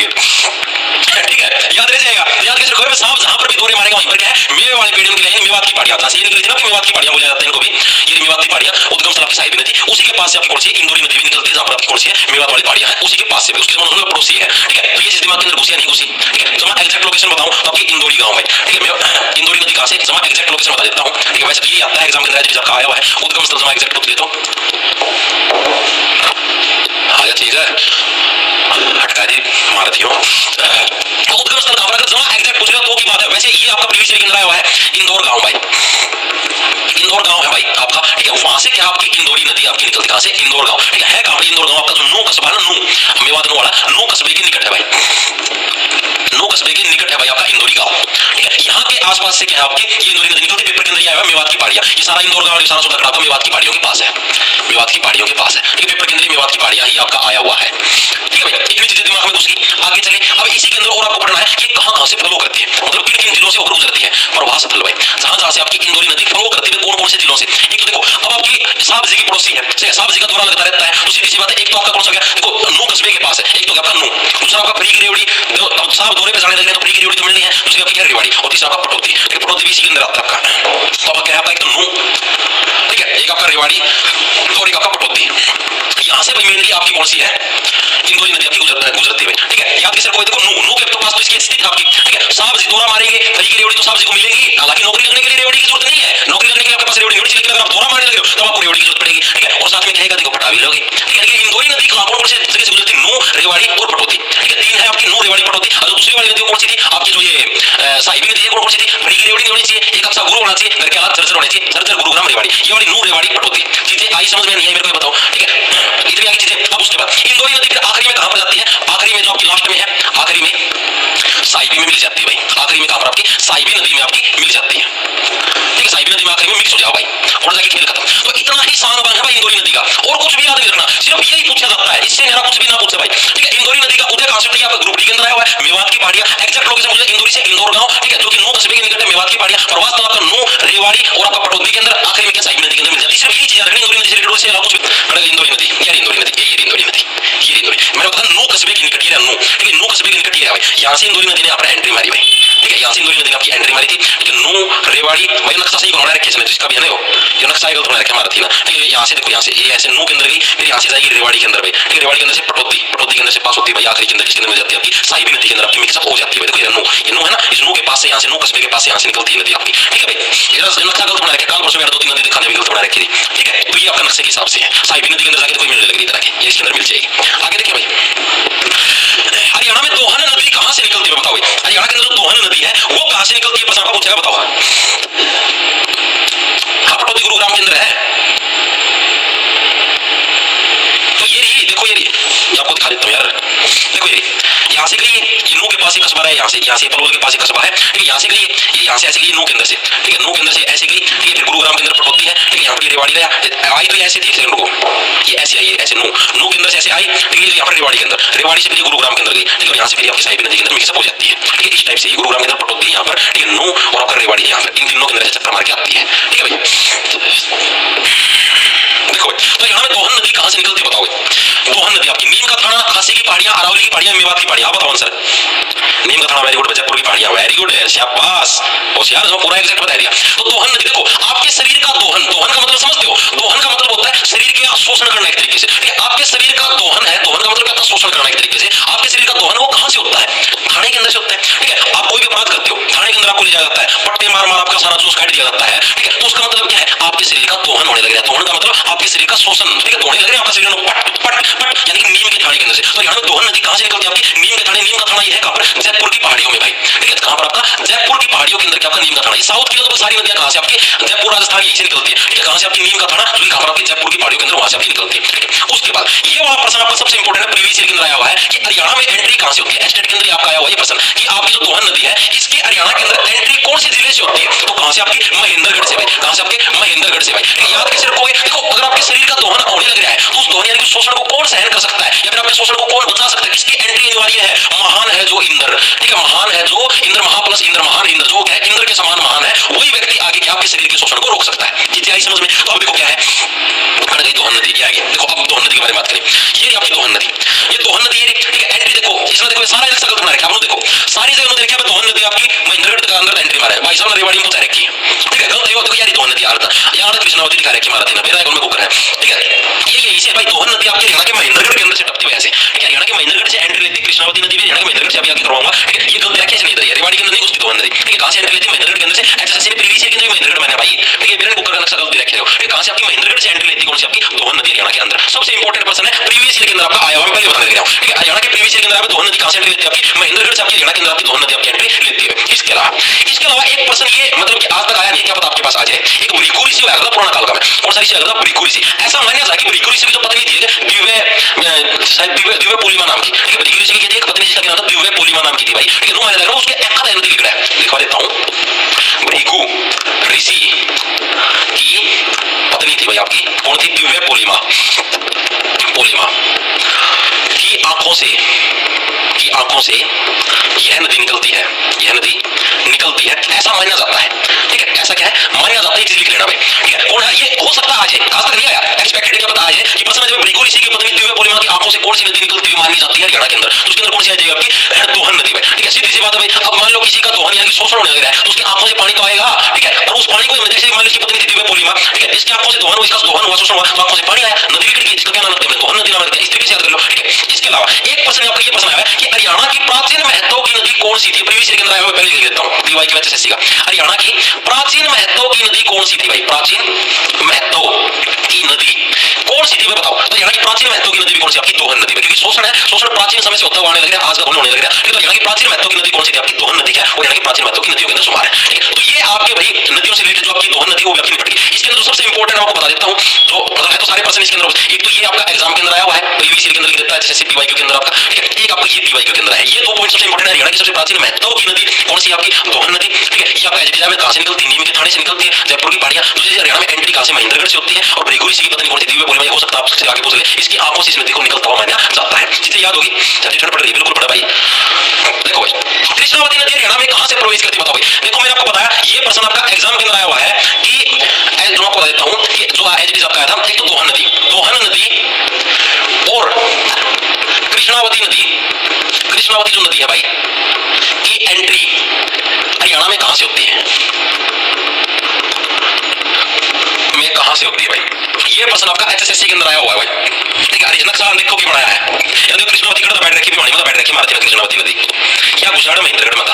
ठीक है याद रह जाएगा याद कैसे रखोगे साहब जहां पर भी दौरे मारेगा वहीं पर क्या है मेवे वाले पेड़ उनके लिए मेवात की पहाड़ियां से निकलती है ना कि मेवात की पहाड़ियां बोला जाता है इनको भी ये मेवात की पहाड़ियां उद्गम स्थल आपकी साहिबी नदी उसी के पास से आपकी कौन सी इंदौरी नदी भी निकलती है जहां पर आपकी कौन सी है मेवात वाली पहाड़ियां है उसी के पास से उसके मतलब पड़ोसी है ठीक है तो ये चीज दिमाग के अंदर घुसी नहीं घुसी ठीक है तो मैं एग्जैक्ट लोकेशन बताऊं तो आपकी इंदौरी गांव में ठीक है मैं इंदौरी नदी कहां से जमा एग्जैक्ट लोकेशन बता देता हूं ठीक है वैसे तो ये आता है एग्जाम के अंदर जब आया हुआ है उद्गम स्थल जमा एग्जैक्ट पूछ ले तो आया ठीक है हटका दी मारती हो तो उद्गम स्थल कहां पर जमा एग्जैक्ट पूछ ले तो की बात है वैसे ये आपका प्रीवियस ईयर के अंदर आया हुआ है इंदौर गांव भाई इंदौर गांव है भाई आपका ठीक है वहां से क्या आपकी इंदौरी नदी आपकी निकलती कहां से इंदौर गांव ठीक है कहां पर इंदौर गांव आपका जो 9 का आपका नो कस्बे के निकट है भाई, नो कस्बे के निकट है भाई आपका इंदौरी गांव। ठीक है, यहाँ के आसपास से क्या है आपके ये इंदौरी नदी निकलती है, पेपर के अंदर आया हुआ मेवात की पहाड़ियां, ये सारा इंदौर गांव, ये सारा सुंदरगढ़ आपका मेवात की पहाड़ियों के पास है, मेवात की पहाड़ियों के पास है। ठीक है, पेपर के अंदर मेवात की पहाड़ियां ही आपका आया हुआ है। ठीक है भाई, इतनी चीजें दिमाग में घुस गई, आगे चले। अब इसी के अंदर और आपको पढ़ना है कि कहां से फ्लो करती है, मतलब किन किन जिलों से होकर गुजरती है प्रवाह स्थल भाई, जहां से आपकी इंदौरी नदी फ्लो करती है कौन कौन से जिलों से। एक तो देखो, अब आपकी साहब जी की पड़ोसी है, साहब जी का दौरा लगता रहता है, तो सीधी सी बात है, एक तो आपका कौन सा गया, देखो नू कस्बे के पास है, एक तो आपका नू, दूसरा आपका फ्री की रेवड़ी, साहब दौरे पे जाने लगे तो फ्री की रेवड़ी तो मिलनी है, दूसरी आपकी क्या रेवाड़ी, और तीसरा आपका पटौती। ठीक है, पटौती भी इसी के अंदर आता है आपका। तो आपका क्या है आपका एक तो नू, ठीक है, एक आपका रेवाड़ी और एक आपका पटौती। यहाँ से भाई मेनली आपकी कौन सी है, इंदौरी नदी आपकी गुजरती है। ठीक है, याद कीजिए, कोई देखो नू के पास तो इसकी स्थिति आपकी। ठीक है, साहब जी दौरा मारेंगे, फ्री की रेवड़ी तो साहब जी को मिलेगी, हालांकि नौकरी करने के लिए रेवड़ी की जरूरत नहीं है, नौकरी करने के लिए आपके पास रेवड़ी नहीं होती, लेकिन अगर आप दौरा मारने लगे हो तो आपको रेवड़ी की जरूरत पड़ेगी। ठीक है, और साथ में कहेगा देखो पटा भी लोगे। ठीक है, लेकिन इंदौरी नदी कहां कौन से जगह से गुजरती, नू, रेवाड़ी और पटौती। ठीक है, तीन है आपकी, नू, रेवाड़ी, पटौती। और दूसरी वाली नदी कौन सी थी आपकी, जो ये साहिबी नदी है, कौन सी थी, फ्री की रेवड़ी नहीं होनी चाहिए, एक आपका गुरु होना चाहिए, घर के हाथ झरझर होने चाहिए, झरझर गुरुग्राम रेवाड़ी, ये वाली नू, रेवाड़ी, पटौती। चीजें आई समझ में नहीं आई मेरे को बताओ। ठीक है, इतनी आगे चीजें। अब उसके बाद इंदौरी नदी फिर आखिरी में कहां पर जाती है, आखिरी में जो आपकी लास्ट में है, आखिरी में साहिबी में मिल जाती है भाई, आखिरी में कहां पर आपकी साहिबी नदी में आपकी मिल जाती है। ठीक है, साहिबी नदी में आखिरी में मिक्स हो जाओ भाई, और जाके खेल खत्म। तो इतना ही शान बान है भाई इंदौरी नदी का, और कुछ भी याद नहीं रखना, सिर्फ यही पूछा जाता है, इससे मेरा कुछ भी ना पूछे भाई। ठीक है, इंदौरी नदी का उदय कहां से होती है, आपका ग्रुप डी के अंदर आया हुआ है, मेवात की पहाड़ियां, एग्जैक्ट लोकेशन मुझे इंदौरी से इंदौर गांव। ठीक है, जो कि नू कस्बे के निकट है, मेवात की पहाड़ियां, प्रवास स्थल आपका नू, रेवाड़ी और आपका पटौदी के अंदर, आखिरी में क्या साहिबी नदी के अंदर मिल जाती है। सिर्फ यही चीज रखनी, इंदौरी नदी से रिलेटेड, उससे कुछ भी इंदौरी नदी, यार इंदौरी नदी, ये इंदौरी नदी, ये इंदौरी, मैंने बताया नू कस्बे के निकट, ये नू। ठीक है, नू कस्बे के निकट ये है भाई, यहाँ से इंदौरी नदी ने अपना एंट्री मारी भाई। ठीक है, यहाँ से इंदौरी नदी ने आपकी एंट्री मारी थी। ठीक है, नू, रेवाड़ी भाई, नक्शा सही बनाना रखे इसने, जिसका भी है ना वो, ये नक्शा गलत बना रखा हमारा थी ना। ठीक है, यहाँ से देखो, यहाँ से ये ऐसे नू के अंदर गई, फिर यहाँ से जाएगी रेवाड़ी के अंदर भाई। ठीक है, रेवाड़ी के अंदर से पटौती, पटौती के अंदर से पास होती है भाई, आखिरी के अंदर किसके अंदर मिल जाती है आपकी, साहिबी नदी के अंदर आपकी मिक्सअप हो जाती है। देखो ये नू है ना, इस नू के पास से, यहाँ से नू कस्बे के पास से यहाँ से निकलती है नदी आपकी। ठीक है भाई, ये नक्शा गलत बना रखा, काल परसों मेरा 2-3 नदी दिखाने में गलत बना रखी थी। ठीक है, तो ये आपका नक्शे के हिसाब से है, साहिबी नदी के अंदर जाके कोई मिलने लगी तरह की, ये इसके अंदर मिल जाएगी। आगे देखिए भाई, हरियाणा में दोहन नदी कहां से निकलती है बताओ भाई, हरियाणा के अंदर जो दोहन नदी है वो कहां से निकलती है, प्रश्न आपका पूछेगा, बताओ। हाँ, पटौदी गुरुग्राम के अंदर है, तो ये रही, देखो ये रही, आपको दिखा देता हूँ यार, देखो ये यहाँ से गई, ये नू के पास ही कस्बा है, यहाँ से पलवल के पास ही कस्बा है। ठीक है, यहाँ से गई, ये यहाँ से ऐसे गई नू के अंदर से। ठीक है, नू के अंदर से ऐसे गई। ठीक है, फिर गुरुग्राम के अंदर पटौदी है। ठीक है, यहाँ पर रेवाड़ी गया, आई तो ऐसे थी, सेकंड को ये ऐसे आई, ऐसे नू के अंदर से ऐसे आई। ठीक है, यहाँ पर रेवाड़ी के अंदर, रेवाड़ी से फिर गुरुग्राम के अंदर गई। ठीक है, यहाँ से फिर आपकी साहिबी नदी के अंदर मिक्सअप हो जाती है। ठीक है, इस टाइप से गुरुग्राम के अंदर पटौदी, यहाँ पर ठीक है नू और आपका रेवाड़ी यहाँ पर, इन तीनों के अंदर से चक्कर मार के आती है। ठीक है भाई, देखो तो यहाँ में दोहन नदी कहां से निकलती है बताओ। दोहन नदी आपकी नीम का थाना, खासी की पहाड़ियां, अरावली की पहाड़ियां, मेवात की पहाड़ियां, बताओ आंसर। नीम का थाना वेरी गुड, जयपुर की पहाड़ियां वेरी गुड है, शाबाश, होशियार, जो पूरा एग्जैक्ट बता दिया। तो दोहन नदी देखो, आपके शरीर का दोहन, दोहन का मतलब समझते हो, दोहन का मतलब होता है शरीर के शोषण करना एक तरीके से। ठीक है, आपके शरीर का दोहन है, दोहन का मतलब क्या होता है, शोषण करना एक तरीके से। आपके शरीर का दोहन वो कहां से होता है, थाने के अंदर से होता है। ठीक है, आप कोई भी अपराध करते हो, थाने के अंदर आपको ले जाया जाता है, पट्टे मार मार आपका सारा जोश काट दिया जाता है। ठीक है, तो उसका मतलब क्या है, आपके शरीर का दोहन होने लग रहा है। दोहन का मतलब आपके शरीर का शोषण। ठीक है, दोहने लग रहे हैं आपका शरीर में, पट पट पट, यानी कि नीम के थाने के अंदर से। तो यहाँ दोहन नदी कहां से निकलती है आपकी, नीम के थाने। नीम का थाना ये है कहां पर, जयपुर की पहाड़ियों में भाई। ठीक है, कहां पर आपका, जयपुर की पहाड़ियों के अंदर क्या आपका नीम का थाना। साउथ की तो सारी नदियां कहां से आपकी, जयपुर राजस्थान यहीं से निकलती है। ठीक है, कहां से आपकी नीम का थाना, जो कहां पर आपकी जयपुर की पहाड़ियों के अंदर, वहां से आपकी निकलती है। ठीक है, उसके बाद ये वाला प्रश्न आपका सबसे इंपॉर्टेंट है, प्रीवियस ईयर के अंदर आया हुआ है कि हरियाणा में एंट्री कहां से होती है। स्टेट के अंदर आपका आया हुआ ये प्रश्न कि आपकी जो दोहन नदी है, इसके हरियाणा के अंदर एंट्री कौन से जिले से होती है। तो कहां से आपकी, महेंद्रगढ़ से भाई। कहां से आपके, महेंद्रगढ़ से भाई। याद कैसे रखोगे, देखो अगर आपके शरीर का दोहन होने लग रहा है तो उस दोहन यानी कि शोषण को कौन सहन कर सकता है, या फिर आपके शोषण को कौन बचा सकता है, किसकी एंट्री अनिवार्य है, महान है जो इंद्र। ठीक है, महान है जो इंद्र, महा प्लस इंद्र, महान इंद्र, जो क्या है इंद्र के समान महान है, वही व्यक्ति आगे क्या आपके शरीर के शोषण को रोक सकता है। चीजें आई समझ में। तो अब देखो क्या है, पड़ गई दोहन नदी, ये आ गई। देखो अब दोहन नदी के बारे में बात करें, ये आपकी दोहन नदी, ये दोहन नदी है। ठीक है, एंट्री देखो, इसमें देखो सारा एक गलत बना रखा है, देखो सारी जगह देखिए दोहन नदी आपकी महेंद्रगढ़ के अंदर एंट्री मारा है भाई साहब ने, रेवाड़ी में बता रखी है। ठीक है, गलत है देखो यार, ये दोहन नदी यार कृष्णावती दिखा रखी मारा थी ना, मेरा अकाउंट में बुक है। ठीक है, ये यही से भाई दोहन नदी आपके हरियाणा के महेंद्रगढ़ के अंदर से टपती है ऐसे। ठीक है, हरियाणा के महेंद्रगढ़ से एंट्री लेती, कृष्णावती नदी भी हरियाणा के महेंद्रगढ़ से अभी आगे करवाऊंगा। ठीक है, ये गलत रखी नहीं इधर, रेवाड़ी के अंदर नहीं घुसती दोहन नदी। ठीक है, कहां से एंट्री लेती, महेंद्रगढ़ के अंदर से। ऐसे प्रीवियस ईयर के अंदर महेंद्रगढ़ मैंने भाई। ठीक है, मेरे बुक का नक्शा गलत रखे हो। ठीक है, कहां से आपकी महेंद्रगढ़ से एंट्री लेती, कौन सी आपकी दोहन नदी हरियाणा के अंदर। सबसे इंपॉर्टेंट पर्सन है, प्रीवियस ईयर के अंदर आपका आया हुआ, पहले बता देता हूं। ठीक है, हरियाणा के प्रीवियस ईयर के अंदर आपकी दोहन नदी कहां से एंट्री लेती है आपकी, महेंद्रगढ़ से आपकी हरियाणा के अंदर आपकी दोहन नदी आपकी एंट्री लेती है। इसके अलावा एक पर्सन ये मतलब कि आज तक आया नहीं, क्या पता आपके पास आ जाए, एक भृगु ऋषि आया था पुराना काल का में। कौन सा ऋषि आया था, भृगु ऋषि। ऐसा माना जाता है कि भृगु ऋषि भी तो पता नहीं थी दिव्य शायद दिव्य पूर्णिमा नाम की, ठीक है, भृगु ऋषि की थी एक पत्नी जिसका क्या नाम था, दिव्य पूर्णिमा नाम की थी भाई, ठीक है। दो महीने लग रहा है उसके एकाध नदी लिख रहा है, दिखा देता हूं। भृगु ऋषि की पत्नी थी भाई आपकी, कौन थी, दिव्य पूर्णिमा, पूर्णिमा की आंखों से यह नदी निकलती है, यह नदी निकलती है, ऐसा माना जाता है, ठीक है, ऐसा क्या है माना जाता है, लिख लेना भाई, ठीक है। और ये हो सकता है आज है, खास तक नहीं आया, एक्सपेक्टेड क्या पता आज है कि प्रश्न जब भृगु ऋषि की पत्नी दिव्य पूर्णिमा की आंखों से कौन सी नदी निकलती हुई मानी जाती है हरियाणा के अंदर, तो उसके अंदर कौन सी आ जाएगी आपकी, दोहन नदी भाई, ठीक है, सीधी सी बात है भाई। अब मान लो किसी का दोहन यानी शोषण होने लग रहा है तो उसकी आंखों से पानी तो आएगा, ठीक है, और उस पानी को जैसे मान लो इसकी पत्नी थी दिव्य पूर्णिमा, ठीक है, इसकी आंखों से दोहन हुआ, इसका दोहन हुआ, शोषण हुआ, तो आंखों से पानी आया, नदी निकल गई, इसका क्या नाम रखते हैं, दोहन नदी नाम रखते हैं, इस तरीके से याद कर लो, ठीक है। इसके अलावा एक प्रश्न आपका ये प्रश्न आया है कि हरियाणा की प्राचीन महत्व की नदी कौन सी थी, प्रीवियस ईयर के अंदर आया, मैं पहले लिख देता हूं, डीवाई की एचएससी का, हरियाणा की प्राचीन महत्व की नदी कौन सी थी भाई, प्राचीन महत्व की नदी कौन सी थी मैं बताओ, तो हरियाणा की प्राचीन महत्व की नदी भी कौन सी, आपकी दोहन नदी, क्योंकि शोषण है, शोषण प्राचीन समय से होता हुआ आने लग रहा है, आज का दोहन होने लग रहा है, तो हरियाणा की प्राचीन महत्व की नदी कौन सी थी, आपकी दोहन नदी है, और हरियाणा की प्राचीन महत्व की नदियों के अंदर शुमार है, ठीक है। तो ये आपके भाई नदियों से रिलेटेड जो आपकी दोहन नदी वो व्याख्या निपट गई। इसके अंदर सबसे इंपॉर्टेंट आपको बता देता हूं, तो मतलब है तो सारे प्रश्न इसके अंदर, एक तो ये आपका एग्जाम के अंदर आया हुआ है, प्रीवियस ईयर के अंदर लिख देता है जैसे पीवाईक्यू के अंदर आपका, ठीक है, एक आपका ये पीवाईक्यू के अंदर है, ये दो पॉइंट सबसे इंपॉर्टेंट है। हरियाणा की सबसे प्राचीन महत्व की नदी कौन सी, आपकी दोहन नदी, ठीक है, ये आपका एचडीआई में कहां से निकलती है, नीम के थाने से निकलती है, जयपुर की पहाड़ियां, दूसरी हरियाणा में एंट्री कहां से, महेंद्रगढ़ से होती है, और भृगु ऋषि की पत्नी कौन सी, दिव्य पूर्णिमा, हो सकता है आपसे आगे पूछ ले, इसकी आंखों से इस नदी को निकलता हुआ माना जाता है, चीजें याद होगी, ठंड पड़ रही है, बिल्कुल पड़ा भाई। देखो भाई कृष्णावती नदी हरियाणा में कहां से प्रवेश करती है, बताओ भाई। देखो मैंने आपको बताया ये प्रश्न आपका एग्जाम के अंदर आया हुआ है कि जो आपको बता देता हूं कि जो एचडी आपका आया था, एक तो दोहन नदी और कृष्णावती जो नदी है भाई की एंट्री हरियाणा में कहां से होती है, कहां से होती है भाई, ये प्रश्न आपका एचएससी के अंदर आया हुआ है भाई, ठीक है। नक्शा देखो की बनाया है, यानी कृष्णावती गढ़ बैठ रखी भी बैठ रखी मारती है कृष्णावती नदी, क्या गुजरात महेंद्रगढ़ में था,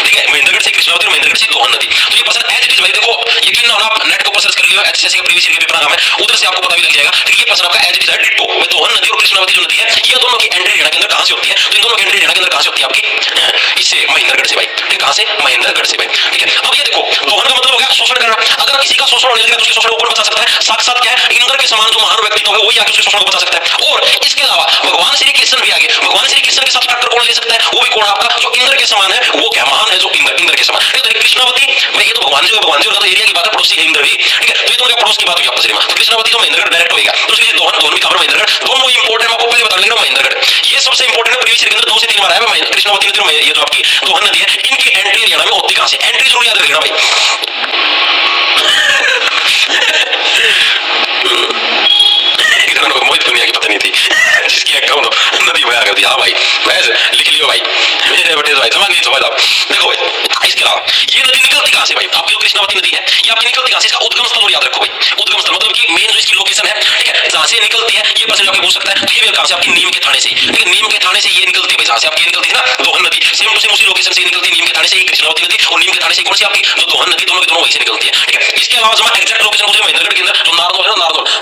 ठीक है, महेंद्रगढ़ से कृष्णावती और महेंद्रगढ़ से दोहन नदी, तो ये प्रश्न एच डी भाई देखो यकीन ना होना, आप नेट को सर्च कर लियो, एचएससी का प्रीवियस ईयर के पेपर नाम है, उधर से आपको पता भी लग जाएगा, ठीक है। ये प्रश्न आपका एच डी है डिट्टो, दोहन नदी और कृष्णावती जो नदी है ये दोनों की एंट्री हरियाणा के अंदर कहां से होती है, तो इन दोनों की एंट्री हरियाणा के अंदर कहां से होती है आपकी, इससे महेंद्रगढ़ से भाई, ठीक, कहां से, महेंद्रगढ़ से भाई, ठीक है। अब ये देखो दोहन का मतलब हो गया शोषण करना, अगर किसी का शोषण होने लगे तो उसके शोषण को कौन बचा सकता है, साक्षात क्या है, इंद्र के समान जो महान व्यक्तित्व है वही आके उसके शोषण को बचा सकता है। और इसके अलावा भगवान श्री कृष्ण भी आगे, भगवान श्री कृष्ण के साथ टक्कर कौन ले सकता है, वो भी कौन आपका जो इंद्र के समान है, वो क्या महान है, जो इंद्र के समान, तो कृष्णावती में ये तो भगवान जी का तो एरिया की बात है, पड़ोसी है इंद्र भी, ठीक है, तो ये तो पड़ोस की बात होगी आपस में, तो कृष्णावती तो महेंद्रगढ़ डायरेक्ट होगा, तो इसलिए दोनों भी खबर महेंद्रगढ़, दोनों इंपॉर्टेंट, आपको पहले बता देगा महेंद्रगढ़, ये सबसे इंपॉर्टेंट है, प्रीवियस ईयर के अंदर 2 से 3 बार आया है कृष्णावती नदी और ये जो आपकी दोहन नदी है, इनकी एंट्री हरियाणा में होती कहां से, एंट्री जरूर याद रखना भाई। मोहित दुनिया की पत्नी थी जिसकी अकाउंट नदी बया कर दिया, हाँ भाई वैसे लिख लियो भाई, मेरे बेटे भाई समझ नहीं समझ आप। देखो भाई इसके अलावा ये नदी निकलती कहां से भाई, आपकी जो कृष्णावती नदी है ये आपकी निकलती कहां से, इसका उद्गम स्थल याद रखो भाई, उद्गम स्थल मतलब कि मेन जो इसकी लोकेशन है, ठीक है, जहां से निकलती है ये प्रश्न आपको पूछ सकता है, तो ये भी कहां से, आपकी नीम के थाने से, ठीक है, नीम के थाने से ये निकलती है भाई, जहां से आपकी निकलती है ना दोहन नदी, सेम टू सेम उसी लोकेशन से निकलती है, नीम के थाने से ये कृष्णावती नदी, और नीम के थाने से कौन सी आपकी जो दोहन नदी, दोनों की दोनों वहीं से निकलती है, ठीक है। इसके अलावा जो एग्जैक्ट लोकेशन मुझे महेंद्रगढ़ के अंदर जो नारनौल है ना,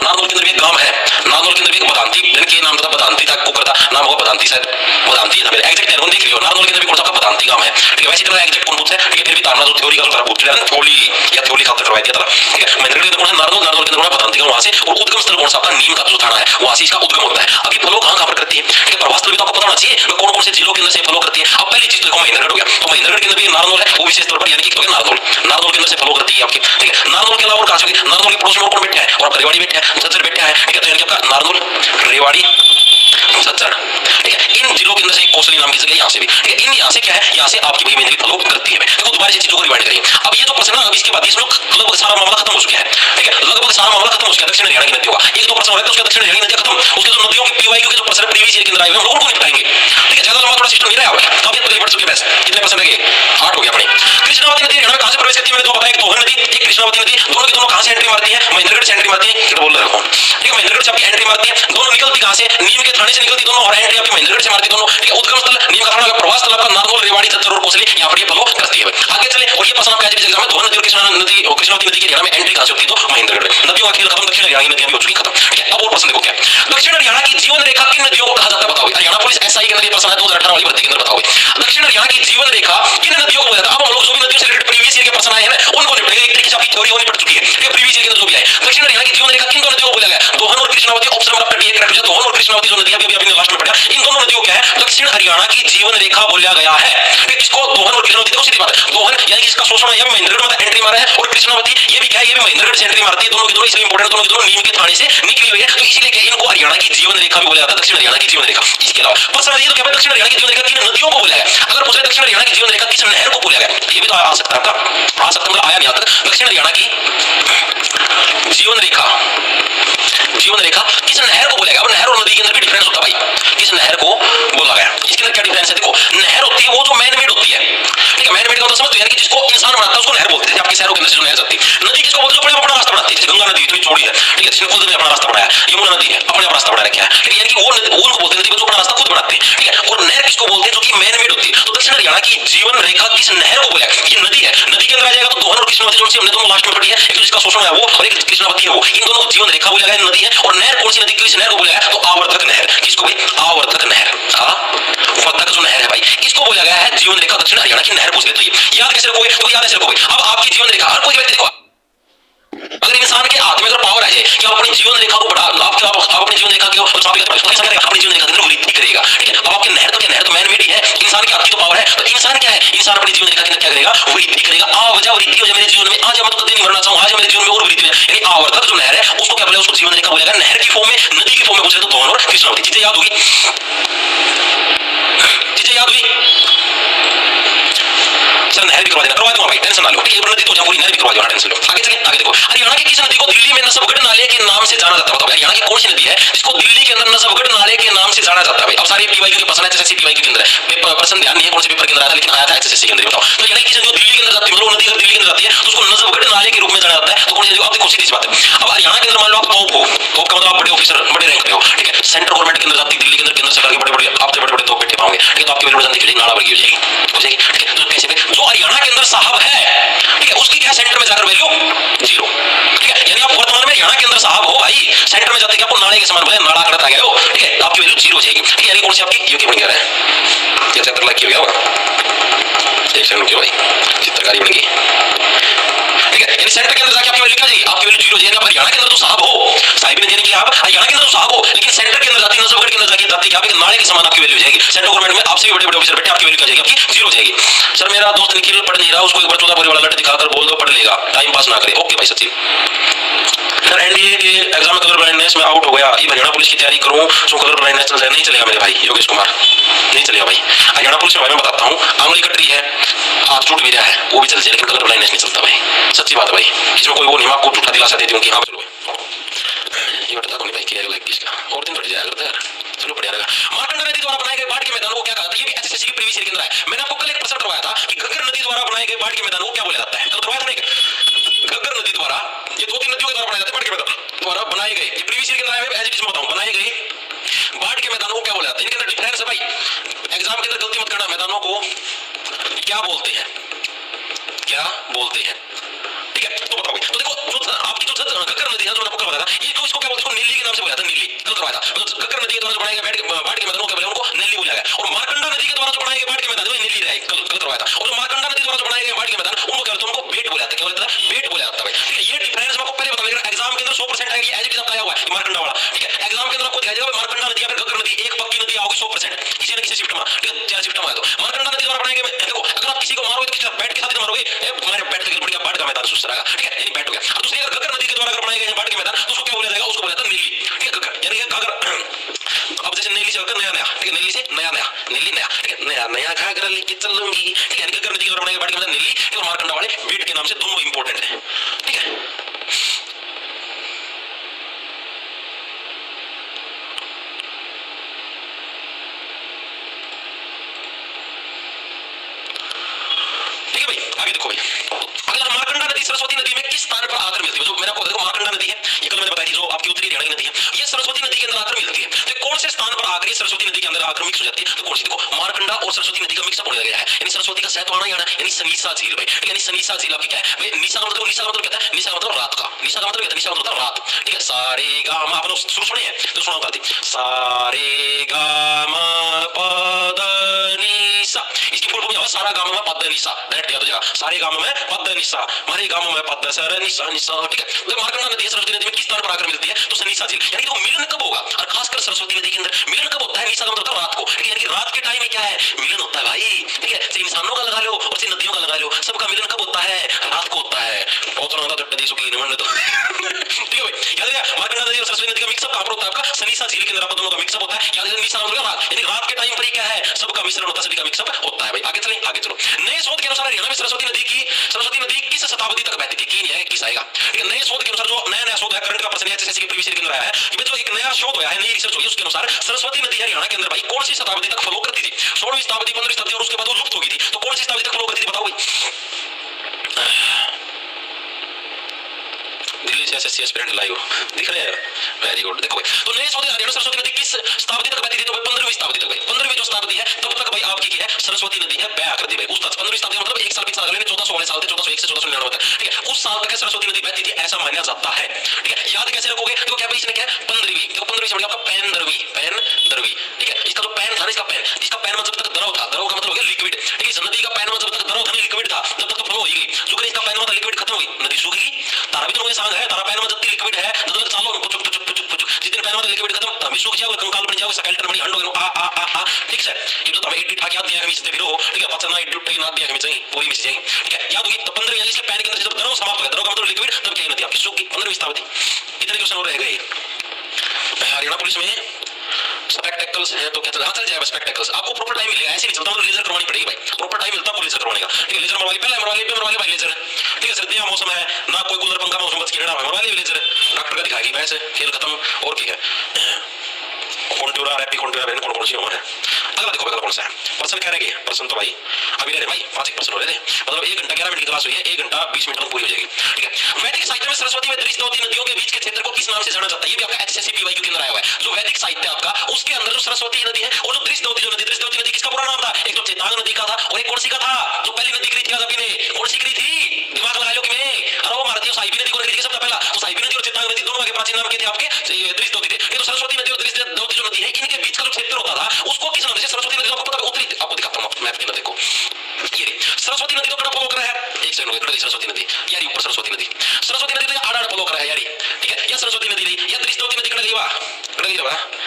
नारनौल के अंदर भी एक गांव है, नारनौल के अंदर भी एक बदांती के नाम था, बदांती था कुकर था नाम होगा, बदांती शायद बदांती था मेरे एग्जैक्ट एरोन देख लियो, नारनौल के अंदर भी कौन सा बदांती गांव है, ठीक है। वैसे इतना एग्जैक्ट कौन पूछता है, ठीक है, फिर भी तारना जो थ्योरी का जो तरह पूछ लिया थ्योरी या थ्योरी का करवा दिया था, ठीक है। महेंद्रगढ़ के अंदर कौन सा नारनौल के अंदर बदांती गांव, वहां से, और उद्गम स्थल कौन सा आपका नीम का जो थाना है वहां से इसका उद्गम होता है। अब ये फॉलो कहां कवर करती है, ठीक है, प्रवास स्थल भी तो आपको पता होना चाहिए कौन कौन से जिलों के अंदर से फॉलो करती है। अब पहली चीज तो देखो महेंद्रगढ़ हो गया, तो महेंद्रगढ़ के अंदर भी नारनौल है, वो विशेष तौर पर यानी कि नारनौल के अंदर से फॉलो करती है आपकी, ठीक है। नारनौल के अलावा और कहां से, नारनौल के पड़ोस में कौन बैठा है, और आपका रेवाड़ी बैठा है, झज्जर बैठा है, ठीक है, तो यानी कि आपका नारनौल, रेवाड़ी, झज्जर, ठीक है, इन जिलों के अंदर से कोसली नाम की जगह यहाँ से भी, ठीक है, इन यहाँ से क्या है, यहाँ से आपकी भाई मेहंदी फॉलो करती है। देखो दोबारा ये चीजों को रिवाइंड करें, अब ये जो प्रश्न अब इसके बाद इसमें लगभग सारा मामला खत्म हो चुका है, ठीक है, लगभग सारा मामला खत्म हो चुका है, दक्षिण हरियाणा की नदियों का एक दो प्रश्न हो रहा है, उसके दक्षिण हरियाणा की नदियां खत्म, उसके जो नदियों के पीवाईक्यू के जो प्रश्न प्रीवियस ईयर के अंदर आए हुए हैं उनको निपटाएंगे, ठीक है, ज्यादा लंबा थोड़ा सिस्टम नहीं रहा है, तो अब ये बढ़ चुके बस कितने प्रश्न रह गए, 8 हो गया अपने। कृष्णावती नदी हरियाणा में कहां से प्रवेश करती है, मैंने दो बताया, एक दोहन नदी, एक कृष्णावती नदी, दोनों की दोनों कहां से एंट्री मारती है, महेंद्रगढ़ से एंट्री मारती है, बोल रहा हूं, ठीक है, महेंद्रगढ़ से आपकी एंट्री मारती है, दोनों निकलती कहां से, नीम के थाने से निकलती दोनों, और एंट्री आपकी महेंद्रगढ़ से मारती दोनों, ठीक है। उद्गम स्थल नीम का थाना, प्रवास स्थल आपका नारनौल, रेवाड़ी, झज्जर और कोसली, यहाँ पर ये फॉलो करती है। आगे चले, और ये प्रश्न आपका एचपीसी एग्जाम में दोहन नदी और कृष्णावती नदी की हरियाणा में एंट्री कहां से होती है, तो महेंद्रगढ़, नदियों का खेल खत्म, दक्षिण हरियाणा की नदियां भी हो चुकी खत्म, ठीक है। अब और प्रश्न देखो क्या, दक्षिण हरियाणा की जीवन रेखा किन नदियों को कहा जाता है, बताओ। हरियाणा पुलिस एसआई के अंदर ये प्रश्न है 2018 वाली भर्ती के अंदर, बताओ दक्षिण हरियाणा की जीवन रेखा किन नदियों को बताता है। अब हम लोग जो भी नदियों से रिलेटेड प्रीवियस ईयर के प्रश्न आए हैं ना उनको निपटेंगे, एक तरीके से आपकी थ्योरी होनी पड़ चुकी है, ठीक है, प्रीवियस ईयर के अंदर जो भी आए। दक्षिण हरियाणा की जीवन रेखा किन दो नदियों को बोला गया, दोहन और कृष्णावती, ऑप्शन नंबर 28 रख लीजिए, दोहन और कृष्णावती जो नदी है, अभी लास्ट में पढ़ा, इन दोनों नदियों क्या है, दक्षिण हरियाणा की जीवन रेखा बोला गया है। इसको दोहन और कृष्णावती, देखो सीधी बात है, दोहन यानी कि इसका शोषण है, महेंद्रगढ़ में एंट्री मारा है, और कृष्णावती ये भी क्या है, ये भी महेंद्रगढ़ से एंट्री मारती है। दोनों की दोनों इसलिए इंपॉर्टेंट, दोनों की दोनों नीम के थाने से निकली हुई है, तो इसीलिए क्या इनको हरियाणा की जीवन रेखा भी बोला जाता है, दक्षिण हरियाणा की जीवन रेखा। इसके अलावा पर समझिए तो क्या दक्षिण हरियाणा की जीवन रेखा किन नदियों को बोला गया, अगर पूछे दक्षिण हरियाणा की जीवन रेखा किस नहर को बोला गया, ये भी तो आ सकता है आपका, आ सकता मतलब आया नहीं आता। दक्षिण हरियाणा की जीवन रेखा, जीवन रेखा किस नहर को बोला गया। अब नहर और नदी के अंदर भी डिफरेंस होता है भाई, किस नहर को बोला गया, इसके अंदर क्या डिफरेंस है। देखो नहर होती है वो जो मैन मेड होती है, ठीक है, मैन मेड का मतलब समझते हैं कि जिसको इंसान बनाता है उसको नहर बोलते हैं, आपके शहरों के अंदर से जो नहर जाती है। नदी किसको बोलते हैं, जो अपना रास्ता बनाती है, जैसे गंगा नदी इतनी चौड़ी है, ठीक है, जिसने खुद ने अपना रास्ता बनाया, यमुना नदी है अपने रास्ता बना रखा है, ठीक है, यानी कि वो उनको बोलते हैं नदी जो अपना रास्ता खुद बनाते हैं, ठीक है। और नहर किसको बोलते हैं, जो कि मैन मेड होती है। तो दक्षिण हरियाणा की जीवन रेखा किस नहर को बोला, ये नदी है, नदी के अंदर आ जाएगा तो दोहन और कृष्णावती जो हमने दोनों लास्ट में पढ़ी है, एक तो जिसका शोषण है वो और एक कृष्णावती है वो, इन दोनों को जीवन रेखा बोला गया, नदी है। और नहर कौन सी नदी, किस नहर को बोला गया, तो आवर्तक नहर, किसको भाई, आवर्तक नहर, आवर्तक जो नहर है भाई, इसको बोला गया है जीवन रेखा, दक्षिण हरियाणा की नहर पूछ ले तो ये याद कैसे रखोगे, तो याद कैसे रखोगे। अब आपकी जीवन रेखा, हर कोई व्यक्ति देखो, अगर इंसान के हाथ में अगर पावर आ जाए कि आप अपनी जीवन रेखा को बढ़ा, आप अपनी जीवन रेखा को अपनी जीवन रेखा के अंदर वृद्धि करेगा, ठीक है। अब आपके नहर तो क्या, नहर तो मैन मेड ही है, इंसान के हाथ की तो पावर है, तो इंसान क्या है, इंसान अपनी जीवन रेखा के अंदर क्या करेगा, वृद्धि करेगा। वजह वृद्धि हो जाए मेरे जीवन में, आज मैं तो कभी नहीं मरना चाहूं, आज मेरे जीवन में और वृद्धि हो जाए, यानी आवर्तक जो नहर है उसको क्या बोलेगा, उसको जीवन रेखा बोलेगा। नहर की फॉर्म में, नदी की फॉर्म में पूछे तो दोहन और कृष्णावती, चीजें याद होगी, चीजें याद हुई। सर नहर भी करवा दूंगा भाई, टेंशन ना लो, ठीक है, नदी तो जहां पूरी नहर भी करवा दूंगा, टेंशन लो। आगे चलें, आगे देखो, हरियाणा की किस नदी को दिल्ली में नसबगढ़ नाले के नाम से जाना जाता है, बताओ हरियाणा की कौन सी नदी है जिसको दिल्ली के अंदर नसबगढ़ नाले के नाम से जाना जाता है भाई। अब सारे पीवाईक्यू के प्रश्न है, एसएससी पीवाईक्यू के अंदर है, पेपर प्रश्न ध्यान नहीं है कौन से पेपर के अंदर आया था, लेकिन आया था एसएससी के अंदर, बताओ तो हरियाणा की किस नदी दिल्ली के अंदर जाती है, मतलब नदी अगर दिल्ली के अंदर जाती है तो उसको नसबगढ़ नाले के रूप में जाना जाता है, तो कौन सी नदी, आप देखो सीधी बात है। अब हरियाणा के अंदर मान लो आप तोप हो, तोप का मतलब आप बड़े ऑफिसर, बड़े रैंक पे हो, ठीक है, सेंट्रल गवर्नमेंट के अंदर जाती है, दिल्ली के अंदर केंद्र सरकार के बड़े बड़े आपसे बड़े बड़े तोप बैठे पाओगे, ठीक है, तो आपकी वैल्यू जानती है नाला वर्गी हो जाएगी, हो जाएगी, ठीक है। तो कैसे जो हरियाणा के अंदर साहब है, ठीक है, उसकी क्या सेंटर में जाकर वैल्यू जीरो, ठीक है, यानी आप वर्तमान में हरियाणा के अंदर साहब हो भाई, सेंटर में जाते आपको नाले के समान बोले, नाला करता गए हो, ठीक है, आपकी वैल्यू जीरो हो जाएगी, ठीक है। यानी कौन सी आपकी यूके बन गया है, ये 73 लाख की हो गया होगा, एक सेकंड रुकिए भाई, चित्रकारी बन गई, ठीक है, यानी सेंटर के अंदर जाके आपकी वैल्यू क्या जाएगी, आपकी वैल्यू जीरो हो जाएगी। आप हरियाणा के अंदर तो साहब हो, साहिब ने देने की आप हरियाणा के अंदर तो साहब हो, लेकिन सेंटर के अंदर जाती, नसबगढ़ के अंदर जाके जाती क्या, नाले के समान आपकी वैल्यू हो जाएगी। सेंट्रल गवर्नमेंट में आपसे भी बड़े बड़े ऑफिसर बैठे, आपकी वैल्यू क्या जाएगी, आपकी जीरो हो जाएगी। सर मेरा दोस्त निखिल पढ़ नहीं रहा, उसको एक बार 14 पूरे वाला लट दिखाकर बोल दो पढ़ लेगा, टाइम पास ना करे। ओके भाई सचिन। सर एनडीए के एग्जाम में कलर ब्लाइंडनेस में आउट हो गया, ये हरियाणा पुलिस की तैयारी करूं तो कलर ब्लाइंडनेस नहीं चलेगा मेरे भाई योगेश कुमार, नहीं चलेगा भाई। हरियाणा पुलिस के बारे में बताता हूँ, आंगली कट रही है, हाथ टूट भी रहा है, वो भी चल जाए, लेकिन कलर ब्लाइंडनेस नहीं चलता भाई, सच्ची बात है भाई। इसमें कोई वो नहीं, आपको झूठा दिलासा देती हूँ कि हाँ चलो ये बता नहीं भाई क्या है और दिन बढ़ जाएगा यार, चलो बढ़िया रहेगा। मार्कंडा नदी द्वारा बनाए गए बाढ़ के मैदान को क्या कहा था, ये भी एसएससी की प्रीवियस ईयर के अंदर है। मैंने आपको कल एक प्रश्न करवाया था कि घग्गर नदी द्वारा बनाए गए बाढ़ के मैदान को क्या बोला जाता है, कल करवाया था नहीं, घग्गर नदी द्वारा, ये 2-3 नदियों के द्वारा बनाए जाते हैं बाढ़ के मैदान द्वारा बनाए गए, ये प्रीवियस ईयर के अंदर है, एज इट इज बताऊं, बनाए गए बाढ़ के मैदानों को क्या बोला जाता है, इनके अंदर डिफरेंस है भाई, एग्जाम के अंदर गलती मत करना, मैदानों को क्या बोलते हैं, क्या बोलते हैं, ठीक है। तो बताओ तो देखो जो आपकी जो घग्गर नदी है जो मैंने आपको बताया था, ये जो इसको क्या बोलते हैं, नीली के नाम से बोला था, नीली कल करवाया था। मतलब घग्गर नदी के द्वारा जो बनाए गए बाढ़ के मैदानों के बोले उनको नीली बोला गया, और मार्कंडा नदी के द्वारा जो बनाए गए बाढ़ के मैदान वो नीली रहे, कल करवाया था। और जो मार्कंडा नदी द्वारा जो बनाए गए बाढ़ के मैदान उनको क्या बोलते हैं, उनको बेट बोला जाता है, क्या बोलता है, बेट बोला जाता है भाई, ठीक है। ये डिफरेंस मैं आपको पहले बता, लेकिन एग्जाम के अंदर 100% आएगी, एज इट इज आया हुआ है मार्कंडा वाला, ठीक है। एग्जाम के अंदर आपको दिखाई देगा मार्कंडा नदी या फिर घग्गर नदी, एक पक्की नदी आओगी 100% किसी न किसी शिफ्ट में, ठीक है, 4 शिफ्ट में आए तो मार्कंडा नदी द्वारा बनाए गए। देखो अगर आप किसी को मारोगे तो किसी बैट के साथ ही मारोगे, तुम्हारे बैट के बढ़िया बाढ़ का मैदान सुस्त रहेगा, ठीक है, यानी बैट हो गया। अब दूसरी अगर घग्गर नदी के द्वारा अगर बनाए गए बाढ़ के मैदान तो उसको क्या बोला जाएगा, उसको बोला जाता है नीली, ठीक है, घग्गर यानी घाघर। अब जैसे नीली से घग्गर नया नया, ठीक है, नीली से नया नया, नीली नया, ठीक है, नया नया घाघरा लेके चलूंगी, ठीक है, यानी घग्गर नदी के द्वारा बनाए गए बाढ़ के मैदान नीली, और मार्कंडा वाले बेट के नाम से दोनों इंपॉर्टेंट है, ठीक है। आगे देखो भाई, अगला मार्कंडा नदी सरस्वती नदी में किस स्थान पर आकर मिलती है, जो मैंने आपको देखो मार्कंडा नदी है, ये कल मैंने बताई थी, जो आपकी उत्तरी हरियाणा की नदी है, ये सरस्वती नदी के अंदर आकर मिलती है। तो कौन से स्थान पर आकर ये सरस्वती नदी के अंदर आकर मिक्स हो जाती है, तो कौन सी, देखो मार्कंडा और सरस्वती नदी का मिक्सअप होने लगा है, यानी सरस्वती का सहतवाना यानी सनीसा झील भाई, यानी सनीसा झील आपकी क्या है भाई, निशा का मतलब, निशा का मतलब क्या है, निशा का मतलब रात का, निशा का मतलब क्या है, निशा का मतलब रात, ठीक है। सारे गा मा, आपने शुरू सुने हैं तो सुना करती, सारे गा मा प द नि सा, इसकी फुल फॉर्म है सारा गा मा प द नि निशा, डायरेक्ट याद हो जाएगा। सारे गांव में पद निशा, मारे गांव में पद सर निशा निशा, ठीक है। तो मार्कंडा नदी सरस्वती नदी में किस स्थान पर आकर मिलती है? तो सनीसा झील, यानी कि मिलन कब होगा? और खासकर सरस्वती नदी के अंदर मिलन कब होता है? निशा का मतलब रात को, ठीक है, यानी कि रात के टाइम में क्या है? मिलन होता है भाई, ठीक है। से इंसानों का लगा लो और से नदियों का लगा लो, सबका मिलन कब होता है? रात को होता है। बहुत रंगा तो देशों की निमन तो ठीक है भाई, याद रखिए मार्कंडा नदी और सरस्वती नदी का मिक्सअप कहां पर होता है? आपका सनीसा झील के अंदर दोनों का मिक्सअप होता है। याद रखिए निशा मतलब रात, यानी रात के टाइम पर ही क्या है? सबका मिश्रण होता है, सभी का मिक्सअप होता है भाई। आगे चलें, आगे चलो। नए शोध के अनुसार हरियाणा में सरस्वती नदी किस शताब्दी तक बहती थी? की है किस आएगा, ठीक है। नए शोध के अनुसार जो नया शोध है, करंट का प्रश्न है जैसे कि प्रीवियस ईयर के अंदर आया है कि जो एक नया शोध हुआ है, नई रिसर्च हुई है, उसके अनुसार सरस्वती नदी हरियाणा के अंदर भाई कौन सी शताब्दी तक फ्लो करती थी? 16वीं शताब्दी, 15वीं शताब्दी और उसके बाद वो लुप्त हो गई थी। तो कौन सी शताब्दी तक फ्लो करती थी बताओ भाई? दिल्ली से एसएससी एस्पिरेंट लाइव दिख रहे हैं, वेरी गुड। देखो भाई, तो नए शोध हरियाणा सरस्वती नदी किस शताब्दी तक बहती थी? तो भाई 15वीं शताब्दी तक भाई, 15वीं जो शताब्दी है तब तक भाई आपकी की है सरस्वती नदी है बह आकृति भाई। उस तक 15वीं शताब्दी मतलब एक साल पीछे अगले 1400 वाले साल थे, 1401 से 1499 तक, ठीक है। उस साल तक सरस्वती नदी बहती थी ऐसा माना जाता है, ठीक है। याद कैसे रखोगे? तो क्या भाई इसने क्या है 15वीं, तो 15वीं से आपका पैन दरवी, ठीक है। इसका जो पैन था ना, इसका पैन, जिसका पैन जब तक दराव था, दराव का मतलब हो गया लिक्विड, ठीक है। नदी का पैन जब तक दराव था ना, लिक्विड था, जब तक तो फ्लो होगी। जो इसका पैन में लिक्विड खत्म हुई, नदी सूखेगी। तारा भी तो सांग है, तारा पैन में जब लिक्विड है जब तक चालो पुचुक पुचुक पुचुक पुचुक, जिस दिन पैन में लिक्विड खत्म तभी सूख जाओगे, कंकाल बन जाओगे, स्केलेटन बनी हंड हो गए आ, ठीक है। ये तो तब 8 ठाक याद दिया हमें इससे फिरो, ठीक है। पचना 8 टूट ना दिया हमें चाहिए पूरी मिस जाएगी, ठीक है। याद होगी तो 15 यानी इसके पैन के अंदर जब दराव समाप्त हो गया, दराव का मतलब लिक्विड, तब क्या नदी आपकी सूख गई। 15वीं शताब्दी। कितने क्वेश्चन और रह गए? हरियाणा पुलिस में स्पेक्टेकल्स है तो क्या चल जाएगा? स्पेक्टेकल्स आपको प्रॉपर टाइम मिलेगा, ऐसे नहीं चलता, मतलब लेजर करवानी पड़ेगी भाई। प्रॉपर टाइम मिलता है लेजर करवाने का, ठीक है। लेजर मरवा ली, पहले मरवा ली भाई लेजर, ठीक है। सर्दियां मौसम है ना, कोई कूलर पंखा मौसम बच के मरवा ली लेजर, डॉक्टर का दिखाएगी भैंस, खेल खत्म। और क्या है? कॉन्टूरा रैपी कॉन्टूरा बहन कौन सी उम्र है? अगला देखो अगला कौन सा है? पर्सन क्या रहेगी? पर्सन तो भाई अभी रह रहे भाई 5-1% हो रहे थे, मतलब 1 घंटा 11 मिनट की क्लास हुई है, 1 घंटा 20 मिनट में पूरी हो जाएगी, ठीक है। वैदिक साहित्य में सरस्वती व दृष्टि नदियों के बीच के क्षेत्र को किस नाम से जाना जाता है? ये भी आपका एचएससी पीवाईक्यू के अंदर आया हुआ है। जो वैदिक साहित्य आपका उसके अंदर जो सरस्वती नदी है और जो दृष्टि नदी किसका पूरा नाम था? एक तो चेतांग नदी का था और एक कौन सी का था? जो पहली नदी गिरी थी आजादी में, कौन सी गिरी थी? दिमाग लगा लो कि मैं, अरे वो मारती साहिबी नदी को गिरी थी सबसे पहला। तो साहिबी नदी और चेतांग नदी दोनों के प्राचीन नाम के थे आपके दृष्टि थे। ये तो सरस्वती नदी और दृष्टि जो नदी है इनके बीच का जो क्षेत्र होता था उसको किस नाम से? सरस्वती नदी। आपको पता है उत्तरी, आपको दिखाता हूं मैप के अंदर देखो, ये सरस्वती नदी तो कड़ा फॉलो कर रहा है, एक सेकंड रुको, सरस्वती नदी यार ऊपर सरस्वती नदी तो आड़ा फॉलो कर रहा है यार, ठीक है। या सरस्वती नदी रही या दृष्टि नदी कड़ा गई वाह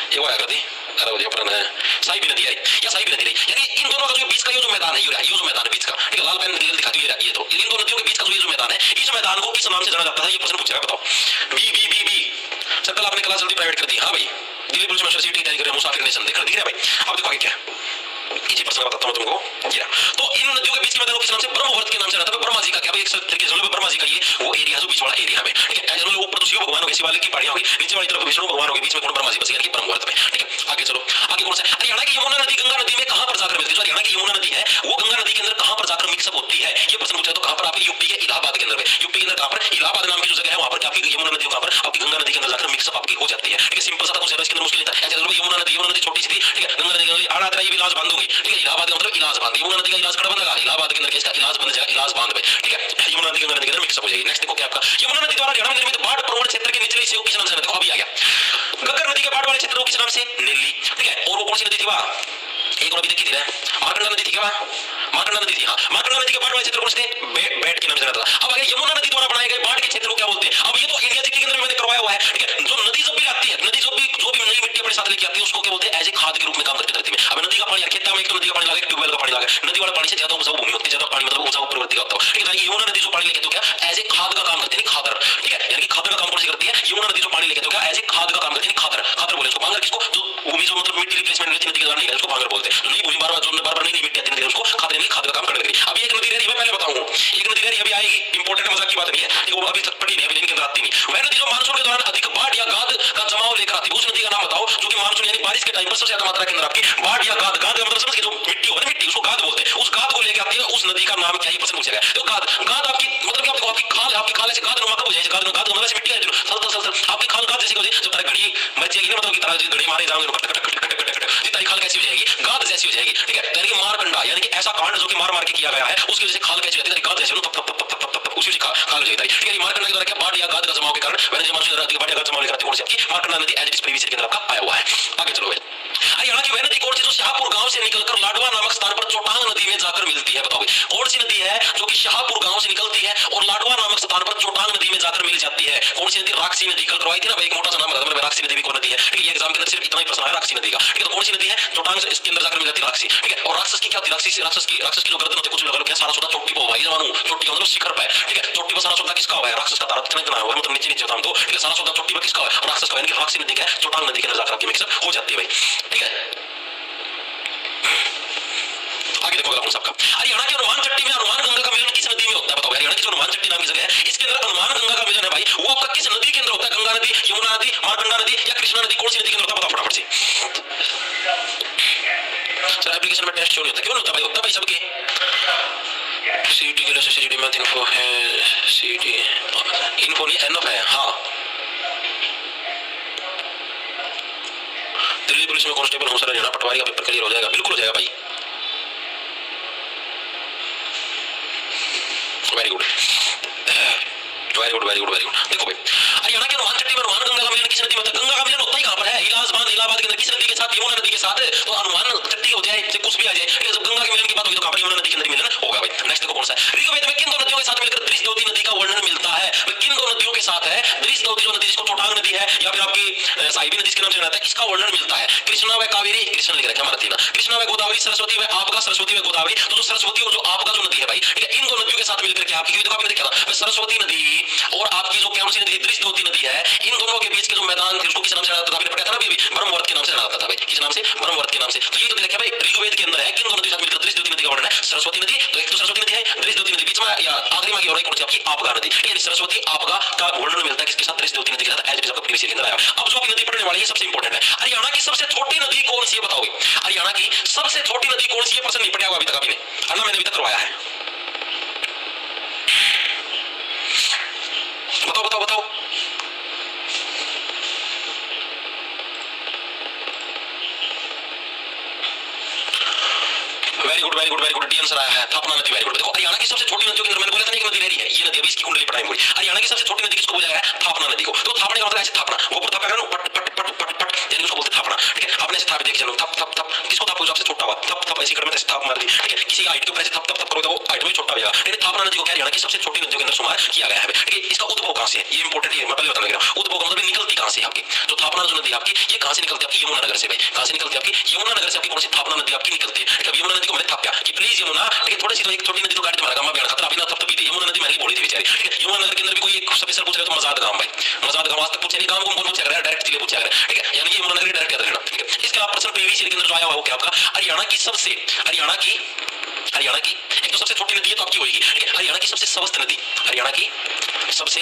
ये वाह कर दी, अरे वो अपना साहिबी नदी है या साहिबी नदी रही, यानी इन दोनों का जो बीच का ये जो मैदान है, ये जो मैदान है बीच का, ठीक है। लाल पेन दिखाती है ये तो इन दोनों नदियों के बीच का जो ये जो मैदान है, इस मैदान को किस नाम से जाना जाता है? ये प्रश्न पूछेगा, बताओ। बी सर कल आपने क्लास जल्दी प्राइवेट कर दी, हाँ भाई। दिल्ली पुलिस में सीटी तैयारी कर रहे हैं, मुसाफिर नेशन दिख रहा है भाई। अब देखो आगे क्या इसी प्रश्न बताता हूं तुमको। तो इन नदियों के बीच के मैदान को किस नाम से? ब्रह्मवर्त के नाम से रहता है। ब्रह्मा जी का क्या भाई? एक तरीके से ब्रह्मा जी का ये वो एरिया जो बीच वाला एरिया में, ठीक है। ऐसे ऊपर तो शिव भगवान होंगे, शिवालिक की पहाड़ियां होगी, नीचे वाली तरफ विष्णु भगवान होंगे, बीच में कौन? ब्रह्मा जी बस, यानी कि ब्रह्मवर्त में, ठीक है। आगे चलो, आगे कौन सा? हरियाणा की यमुना नदी गंगा नदी में कहां पर जाकर मिलती है? जो हरियाणा की यमुना नदी है वो गंगा नदी के अंदर कहां पर जाकर मिक्सअप होती है? ये प्रश्न पूछा तो कहां पर? आपके यूपी के इलाहाबाद के अंदर, यूपी के अंदर कहां पर? इलाहाबाद नाम की जो जगह है वहां पर आपकी यमुना नदी कहां पर? आपकी गंगा नदी के अंदर जाकर मिक्सअप आपकी हो जाती है, ठीक है। सिंपल सा था, कुछ ज्यादा इसके अंदर मुश्किल नहीं था। ऐसे यमुना नदी छोटी सी थी, ठीक है। गंगा नदी आड़ा तेरा ये इलाज बांध दूंगी, ठीक है। इलाहाबाद का मतलब इलाज बांध, यमुना नदी का इलाज कड़ा बंधेगा, इलाहाबाद के अंदर इसका इलाज बन जाएगा, इलाज बांध में, ठीक है। यमुना नदी गंगा नदी के अंदर मिक्सअप हो जाएगी। नेक्स्ट देखो क्या आपका यमुना नदी द्वारा हरियाणा में निर्मित बाढ़ प्रवण क्षेत्र के निचले हिस्से को किस नाम से? देखो अभी आ गया गग्गर नदी के बाढ़ वाले क्षेत्र को किस नाम से? नीली, ठीक है। और वो कौन सी नदी थी वाह? एक और अभी देखी थी ना, मार्कंडा नदी थी क्या? मार्कंडा नदी थी, हाँ। मार्कंडा नदी के बाढ़ वाले क्षेत्र कौन से थे? बैठ के नाम से जाता था। अब अगर यमुना नदी द्वारा बनाए गए बाढ़ के क्षेत्र को क्या बोलते हैं? अब ये तो इंडिया जीके के अंदर मैंने करवाया हुआ है, ठीक है। जो नदी जब भी आती है, नदी जो भी नई मिट्टी अपने साथ लेके आती है उसको क्या बोलते हैं? एज ए खाद के रूप में काम करती धरती में। अब नदी का पानी खेत में एक तो नदी का पानी लगा, ट्यूबवेल का पानी लगा, नदी वाला पानी से ज्यादा उपजाऊ भूमि होती है, ज्यादा पानी मतलब उपजाऊ प्रवृत्ति का होता है, ठीक है। यमुना नदी जो पानी लेके तो क्या एज ए खाद का काम करती है, खादर, ठीक है। यानी कि खादर का काम कौन सी करती है? यमुना नदी जो पानी लेके तो क्या एज ए खाद का काम करती है, खादर बोले उसको। भांगर किसको? जो भूमि जो मतलब मिट्टी रिप्लेसमेंट रहती है नदी के द्वारा नहीं है उसको भांगर बोलते हैं। तो नई भूमि बार बार नई मिट्टी आती है उसको खाद यानी खाद का काम करने लगी। अभी एक नदी रह रही है, मैं पहले बताऊंगा, एक नदी रह रही है अभी आएगी, इंपॉर्टेंट मजाक की बात नहीं है, वो अभी तक पड़ी नहीं, अभी लेकिन के आती नहीं। वह नदी जो मानसून के दौरान अधिक बाढ़ या गाद का जमाव लेकर आती है, उस नदी का नाम बताओ जो कि मानसून यानी बारिश के टाइम पर सबसे ज्यादा मात्रा के अंदर आपकी बाढ़ या गाद का मतलब समझ के जो मिट्टी हो मिट्टी उसको गाद बोलते हैं, उस गाद को लेकर आती है। उस नदी का नाम क्या? ये प्रश्न पूछा गया। तो गाद आपकी मतलब क्या? आपकी खाल ऐसे गाद नुमा कब हो जाए? गाद मतलब ऐसे मिट्टी है आपकी खाल गाद जैसी हो जाए, जब तारी घड़ी बचेगी ना, मतलब की तरह घड़ी मारे जाओगे तारी खाल कैसी हो जाएगी? गाद जैसी हो जाएगी, ठीक है। यानी मारकंडा यानी कि ऐसा कांड जो कि मार के किया गया है उसकी वजह से खाल कैसी होती है? गाद जैसी उसी खाल हो जाती है, ठीक है। मारकंडा के द्वारा क्या बाढ़ या गाद का जमाव के कारण वैसे मानसून बाढ़ या गाद जमाव लेकर आती है, मारकंडा नदी as it is previous year के अंदर आपका आया हुआ है। आगे चलो भाई, हरियाणा की वह नदी कौन सी जो शाहपुर गांव से निकलकर लाडवा नामक स्थान पर चोटांग नदी में जाकर मिलती है? बताओ कौन सी नदी है जो कि शाहपुर गांव से निकलती है और लाडवा नामक स्थान पर चोटांग नदी में जाकर मिल जाती है? कौन सी नदी? राक्षसी नदी। कल करवाई थी ना भाई, एक मोटा सा नाम बता, राक्षसी नदी भी कौन नदी है? ठीक है, ये एग्जाम के अंदर सिर्फ इतना ही प्रश्न है राक्षसी नदी का। ठीक है, तो कौन सी नदी है? चोटांग इसके अंदर जाकर मिल जाती है राक्षसी। ठीक है, और राक्षस की क्या होती है? राक्षस की जो गर्दन होती है, कुछ भी लगा लो क्या, सारा सोदा चोटी पे होगा, ये जवानू चोटी का मतलब शिखर पे। ठीक है, चोटी पर सारा सोदा किसका हुआ है? राक्षस का। तारा कितना इतना हुआ मतलब नीचे नीचे होता है तो। ठीक है, सारा सोदा चोटी पर किसका हुआ है? राक्षस का। यानी कि राक्षसी नदी का चोटांग नदी के अंदर जाकर आपकी मिक्सअप हो जाती है भाई। ठीक है, आगे देखो अगला सबका। हरियाणा के हनुमान चट्टी में हनुमान गंगा का मिलन किस नदी में होता है? बताओ। हरियाणा की जो हनुमान चट्टी नाम की जगह है, इसके अंदर हनुमान गंगा का मिलन है भाई, वो आपका किस नदी के अंदर होता है? गंगा नदी, यमुना नदी, मारकंडा नदी या कृष्णा नदी? कौन सी नदी के अंदर होता है? बताओ फटाफट से। सर एप्लीकेशन में टेस्ट क्यों नहीं होता? क्यों नहीं होता भाई? होता भाई सबके। सीटी के लिए सीटी में इन्फो है, सीटी इन्फो नहीं एनफ है। हाँ, दिल्ली पुलिस में कांस्टेबल हूं सर, हरियाणा पटवारी का पेपर क्लियर हो जाएगा। बिल्कुल हो जाएगा भाई, very good very good very good very good. देखो भाई, हरियाणा के हनुमान चट्टी में हनुमान गंगा का मिलन किस नदी में होता है? गंगा का मिलन होता ही कहां पर है? इलाहाबाद के अंदर किस नदी के साथ? यमुना नदी के साथ। तो हनुमान चट्टी हो जाए चाहे कुछ भी आ जाए, जब गंगा के मिलन की बात होगी तो कहां पर? यमुना नदी के अंदर मिलन होगा भाई। नेक्स्ट देखो कौन सा है? ऋग्वेद में किन दो नदियों के साथ मिलकर दृष्टद्योति नदी का वर्णन मिलता है? किन दो नदियों के साथ है दृष्टद्योति जो नदी, जिसको चोटांग नदी है या फिर आपकी साहिबी नदी के नाम से जाता है, इसका वर्णन मिलता है? कृष्णा व कावेरी, कृष्ण लिख रखा हमारा थी ना, कृष्णा व गोदावरी, सरस्वती व आपका, सरस्वती व गोदावरी। तो जो सरस्वती और जो आपका जो नदी है भाई, ठीक है, इन दो नदियों के साथ मिलकर के आपकी, क्योंकि आपने देखा था सरस्वती नदी और आपकी जो कौन सी नदी दृष्टद्योति नदी है, इन दोनों के बीच के जो मैदान थे उसको किस नाम से जाना था? आपने पढ़ा था ना अभी, ब्रह्मवर्त के नाम से जाना था भाई। किस नाम से? ब्रह्मवर्त के नाम से। तो ये तो देखा भाई ऋग्वेद के अंदर है, किन दोनों नदियों के साथ मिलकर दृष्टद्योति नदी का वर्णन है? सरस्वती नदी, तो एक तो सरस्वती नदी है, दृष्टद्योति नदी बीच में या आखिरी में और एक कौन सी आपकी? आपका नदी। यानी सरस्वती आपका का वर्णन मिलता है किसके साथ? दृष्टद्योति नदी के साथ। एज आपका प्रीवियस ईयर के अंदर आया। अब जो नदी पढ़ने वाली है सबसे इंपॉर्टेंट है, हरियाणा की सबसे छोटी नदी कौन सी है? बताओ हरियाणा की सबसे छोटी नदी कौन सी है? प्रश्न नहीं पढ़ा हुआ अभी तक आपने, है ना? मैंने अभी तक करवाया है। बताओ बताओ बताओ। Very good very good very good, D answer आया है थापना नदी। Very good. देखो हरियाणा की सबसे छोटी नदियों के अंदर मैंने बोला था ना एक नदी रह रही है, ये नदी अभी इसकी कुंडली पढ़ाई पूरी। हरियाणा की सबसे छोटी नदी किसको बोला गया है? थापना नदी को। तो थापने का मतलब ऐसे थापना, ऊपर थापा करना, पट पट पट पट पट, यानी उसको बोलते थापना। ठीक है, आपने ऐसे थाप देख चलो, थप थप थप, किसको थाप? जो आपसे छोटा हुआ, थप थप ऐसे करने में ऐसे थाप मार दी। ठीक है, किसी का हाइट के ऊपर ऐसे थप थप थप करोगे तो वो हाइट में छोटा हो जाएगा। लेकिन थापना नदी को क्या हरियाणा की सबसे छोटी नदियों के अंदर शुमार किया गया है। ठीक है, इसका उद्भव कहां से है? ये इंपॉर्टेंट है, मैं पहले बताने लगा। उद्भव मतलब निकलती कहां से आपकी? जो थापना जो नदी आपकी, ये कहां से निकलती है? आपकी यमुना नगर से भाई। कहां से निकलती है आपकी? यमुना नगर से आपकी कौन सी थापना नदी आपकी निकलती है? ठीक है, यमुना नदी को मैंने थाप्या कि प्लीज यमुना, ठीक है, थोड़ी सी तो एक छोटी नदी तो काट के मारा, मैं बयान खतरा बिना तब तक भी यमुना नदी मैंने बोली थी बेचारी। ठीक है, यमुना नगर के अंदर भी कोई एक स्पेशल पूछ रहे तो मजाद गांव भाई, मजाद गांव आज तक पूछे नहीं, गांव को कौन पूछा कर रहा है? डायरेक्ट जिले पूछा कर रहा है। ठीक है, यानी कि यमुना नगर डायरेक्ट याद रखना। ठीक है, इसके अलावा प्रश्न पीवीसी के अंदर जो आया हुआ वो क्या आपका? हरियाणा की एक तो सबसे छोटी नदी है तो आपकी होगी। ठीक है, हरियाणा की सबसे स्वस्थ नदी, हरियाणा की सबसे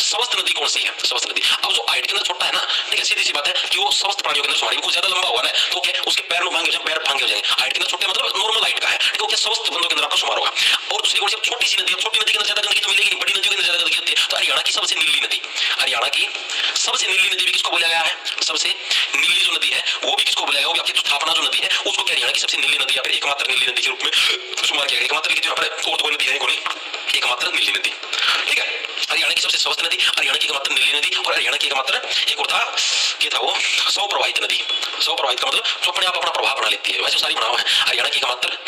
स्वस्थ नदी कौन सी है? स्वस्थ नदी। अब जो हाइट के अंदर छोटा है ना, ठीक है, सीधी सी बात है कि वो स्वस्थ प्राणियों के अंदर सुमारी, कुछ ज्यादा लंबा हुआ ना तो क्या उसके पैर भांगे हो जाएंगे, पैर भांगे हो जाएंगे। हाइट के अंदर छोटे मतलब नॉर्मल हाइट का है, ठीक है, क्या स्वस्थ बंदों के अंदर आपका शुमार होगा। और दूसरी कौन सी? छोटी सी नदी। अब छोटी नदी के अंदर ज्यादा गंदगी तो मिलेगी नहीं, बड़ी नदियों के अंदर ज्यादा गंदगी होती है। तो हरियाणा की सबसे नीली नदी, हरियाणा की सबसे नीली नदी भी किसको बोला गया है? सबसे नीली जो नदी है वो भी किसको बोला गया? वो भी आपकी स्थापना जो नदी है उसको क्या हरियाणा की सबसे नीली नदी या फिर एकमात्र नीली नदी के रूप में शुमार किया गया। एकमात्र लिखित यहाँ पर और कोई नदी है कोई, एकमात्र नीली नदी। ठीक है, हरियाणा की सबसे स्वस्थ नदी, हरियाणा की एकमात्र नीली नदी और हरियाणा की एकमात्र एक और था, क्या था वो? सौ प्रवाहित नदी। सौ प्रवाहित का मतलब जो अपने आप अपना प्रभाव बना लेती है, वैसे सारी बना हुआ है। हरियाणा की एकमात्र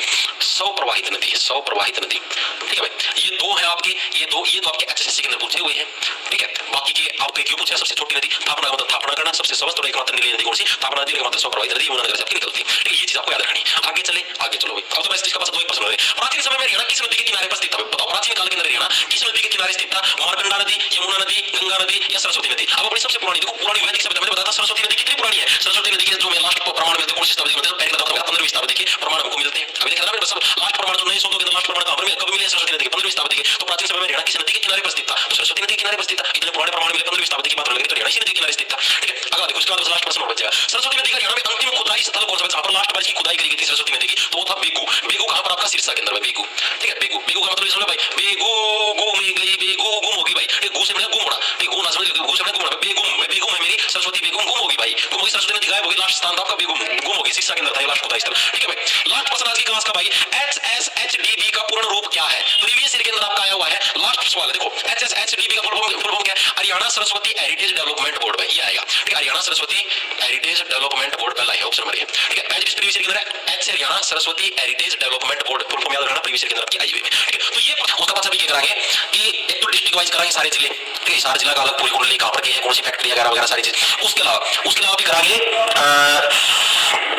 सौ प्रवाहित नदी, सौ प्रवाहित नदी। ठीक है भाई, ये दो है आपकी, ये तो आपके एचएसएससी के अंदर पूछे हुए हैं। ठीक है, बाकी के आपके क्यों पूछा? सबसे छोटी नदी थापना मतलब थापना करना, सबसे स्वस्थ और एकमात्र नीली नदी कौन सी? थापना नदी, एकमात्र सौ प्रवाहित नदी यमुना नगर से आपकी निकलती है। ठीक है, ये चीज आपको याद रखनी। आगे चले, आगे चलो भाई। अब तो बस इसका पास दो एक प्रश्न है। प्राचीन समय में हरियाणा किस नदी के किनारे पर स्थित था? बताओ प्राचीन काल के अंदर हरियाणा किस नदी के किनारे स्थित था? मारकंडा नदी, यमुना नदी, गंगा नदी या सरस्वती नदी? अब अपनी सबसे पुरानी देखो, पुरानी वैदिक सभ्यता मैंने बताया था सरस्वती नदी कितनी पुरानी है। सरस्वती नदी के जो मैं लास्ट प्रमाण मिलते कौन सी शताब्दी में? पहले बताता हूं 15वीं शताब्दी के प्रमाण हमको मिलते हैं। अभी देखा ना मैंने सब लास्ट प्रमाण जो नए शोधों के अंदर लास्ट प्रमाण कब मिले? सरस्वती नदी के 15वीं शताब्दी के। तो प्राचीन समय में हरियाणा किस नदी के किनारे पर स्थित था? तो सरस्वती नदी के किनारे पर स्थित था। इतने पुराने प्रमाण मिले 15वीं शताब्दी की बात लगे तो हरियाणा इसी नदी के किनारे स्थित था। ठीक है, अगला देखो, इसके बाद लास्ट प्रश्न और बच जाएगा। सरस्वती नदी का हरियाणा में अंतिम खुदाई स्थल कौन सा? जहां पर लास्ट बार की खुदाई करी गई थी सरस्वती नदी की तो वो था बेगू। बेगू कहां पर? आपका सिरसा के अंदर है बेगू। ठीक है, बेगू, बेगू का मतलब ये सुनो भाई, बेगू गुम गई, बेगू गुम होगी भाई। गू से मतलब गुम होना, बेगू ना समझ, गू से मतलब गुम होना, बेगुम, बेगुम है मेरी सरस्वती, बेगुम गुम होगी भाई, गुम होगी सरस्वती नदी, गायब होगी, लास्ट स्थान था आपका बेगुम, गुम होगी, सिरसा के अंदर था लास्ट खुदाई स्थल। ठीक है भाई, लास्ट प्रश्न आज की क्लास का भाई, HSHDB का पूर्ण रूप क्या है? प्रीवियस ईयर के अंदर आपका आया हुआ है लास्ट सवाल। देखो HSHDB का फुल फॉर्म क्या है? Haryana Haryana Saraswati heritage development board भाई, ये आएगा। ठीक है, Haryana Saraswati heritage development board पहला है, ऑप्शन नंबर ए। ठीक है, एज प्रीवियस ईयर के अंदर है एच से Haryana Saraswati heritage development board, full form याद रखना, प्रीवियस ईयर के अंदर आपकी आई हुई है। ठीक है, तो ये उसका पास अभी क्या कराएंगे कि एक तो डिस्ट्रिक्ट वाइज कराएंगे सारे जिले, ठीक है, सारे जिला का अलग पूरी कुंडली कहां पर की है, कौन सी फैक्ट्री वगैरह वगैरह सारी चीज। उसके अलावा भी कराएंगे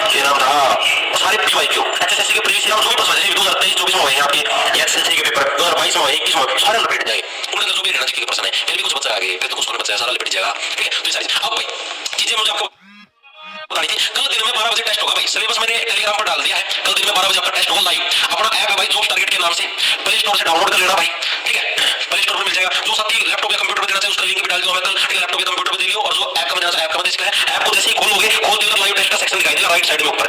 ये नाम था सारे पीवाईक्यू एचएसएससी के प्रीवियस ईयर जो भी प्रश्न जैसे 2023-24 में हुए हैं आपके, एचएसएससी के पेपर 2022 में हुए, 21 में सारे लपेट जाएंगे उनके अंदर जो भी रहना चाहिए प्रश्न है, फिर भी कुछ बचा आगे, फिर तो कुछ बचा सारा लपेट जाएगा। ठीक है, तो ये सारी अब भाई चीजें मुझे आपको बतानी थी। कल दिन में 12 बजे टेस्ट होगा भाई, सिलेबस मैंने टेलीग्राम पर डाल दिया है, कल दिन में 12 बजे आपका टेस्ट होगा लाइव। अपना ऐप है भाई जॉब टारगेट के नाम से, प्ले स्टोर से डाउनलोड कर लेना भाई। ठीक है, प्ले स्टोर पर मिल जाएगा। जो साथी लैपटॉप या कंप्यूटर पर देना चाहे उसका लिंक भी डाल दिया मैं कल। ठीक है, लैपटॉप या कंप्यूटर पर दे लियो, और जो ऐप का देना चाहे ऐप का दे, ऐप को जैसे ही खोलोगे, खोलते ही लाइव टेस्ट का सेक्शन दिखाई देगा राइट साइड में ऊपर।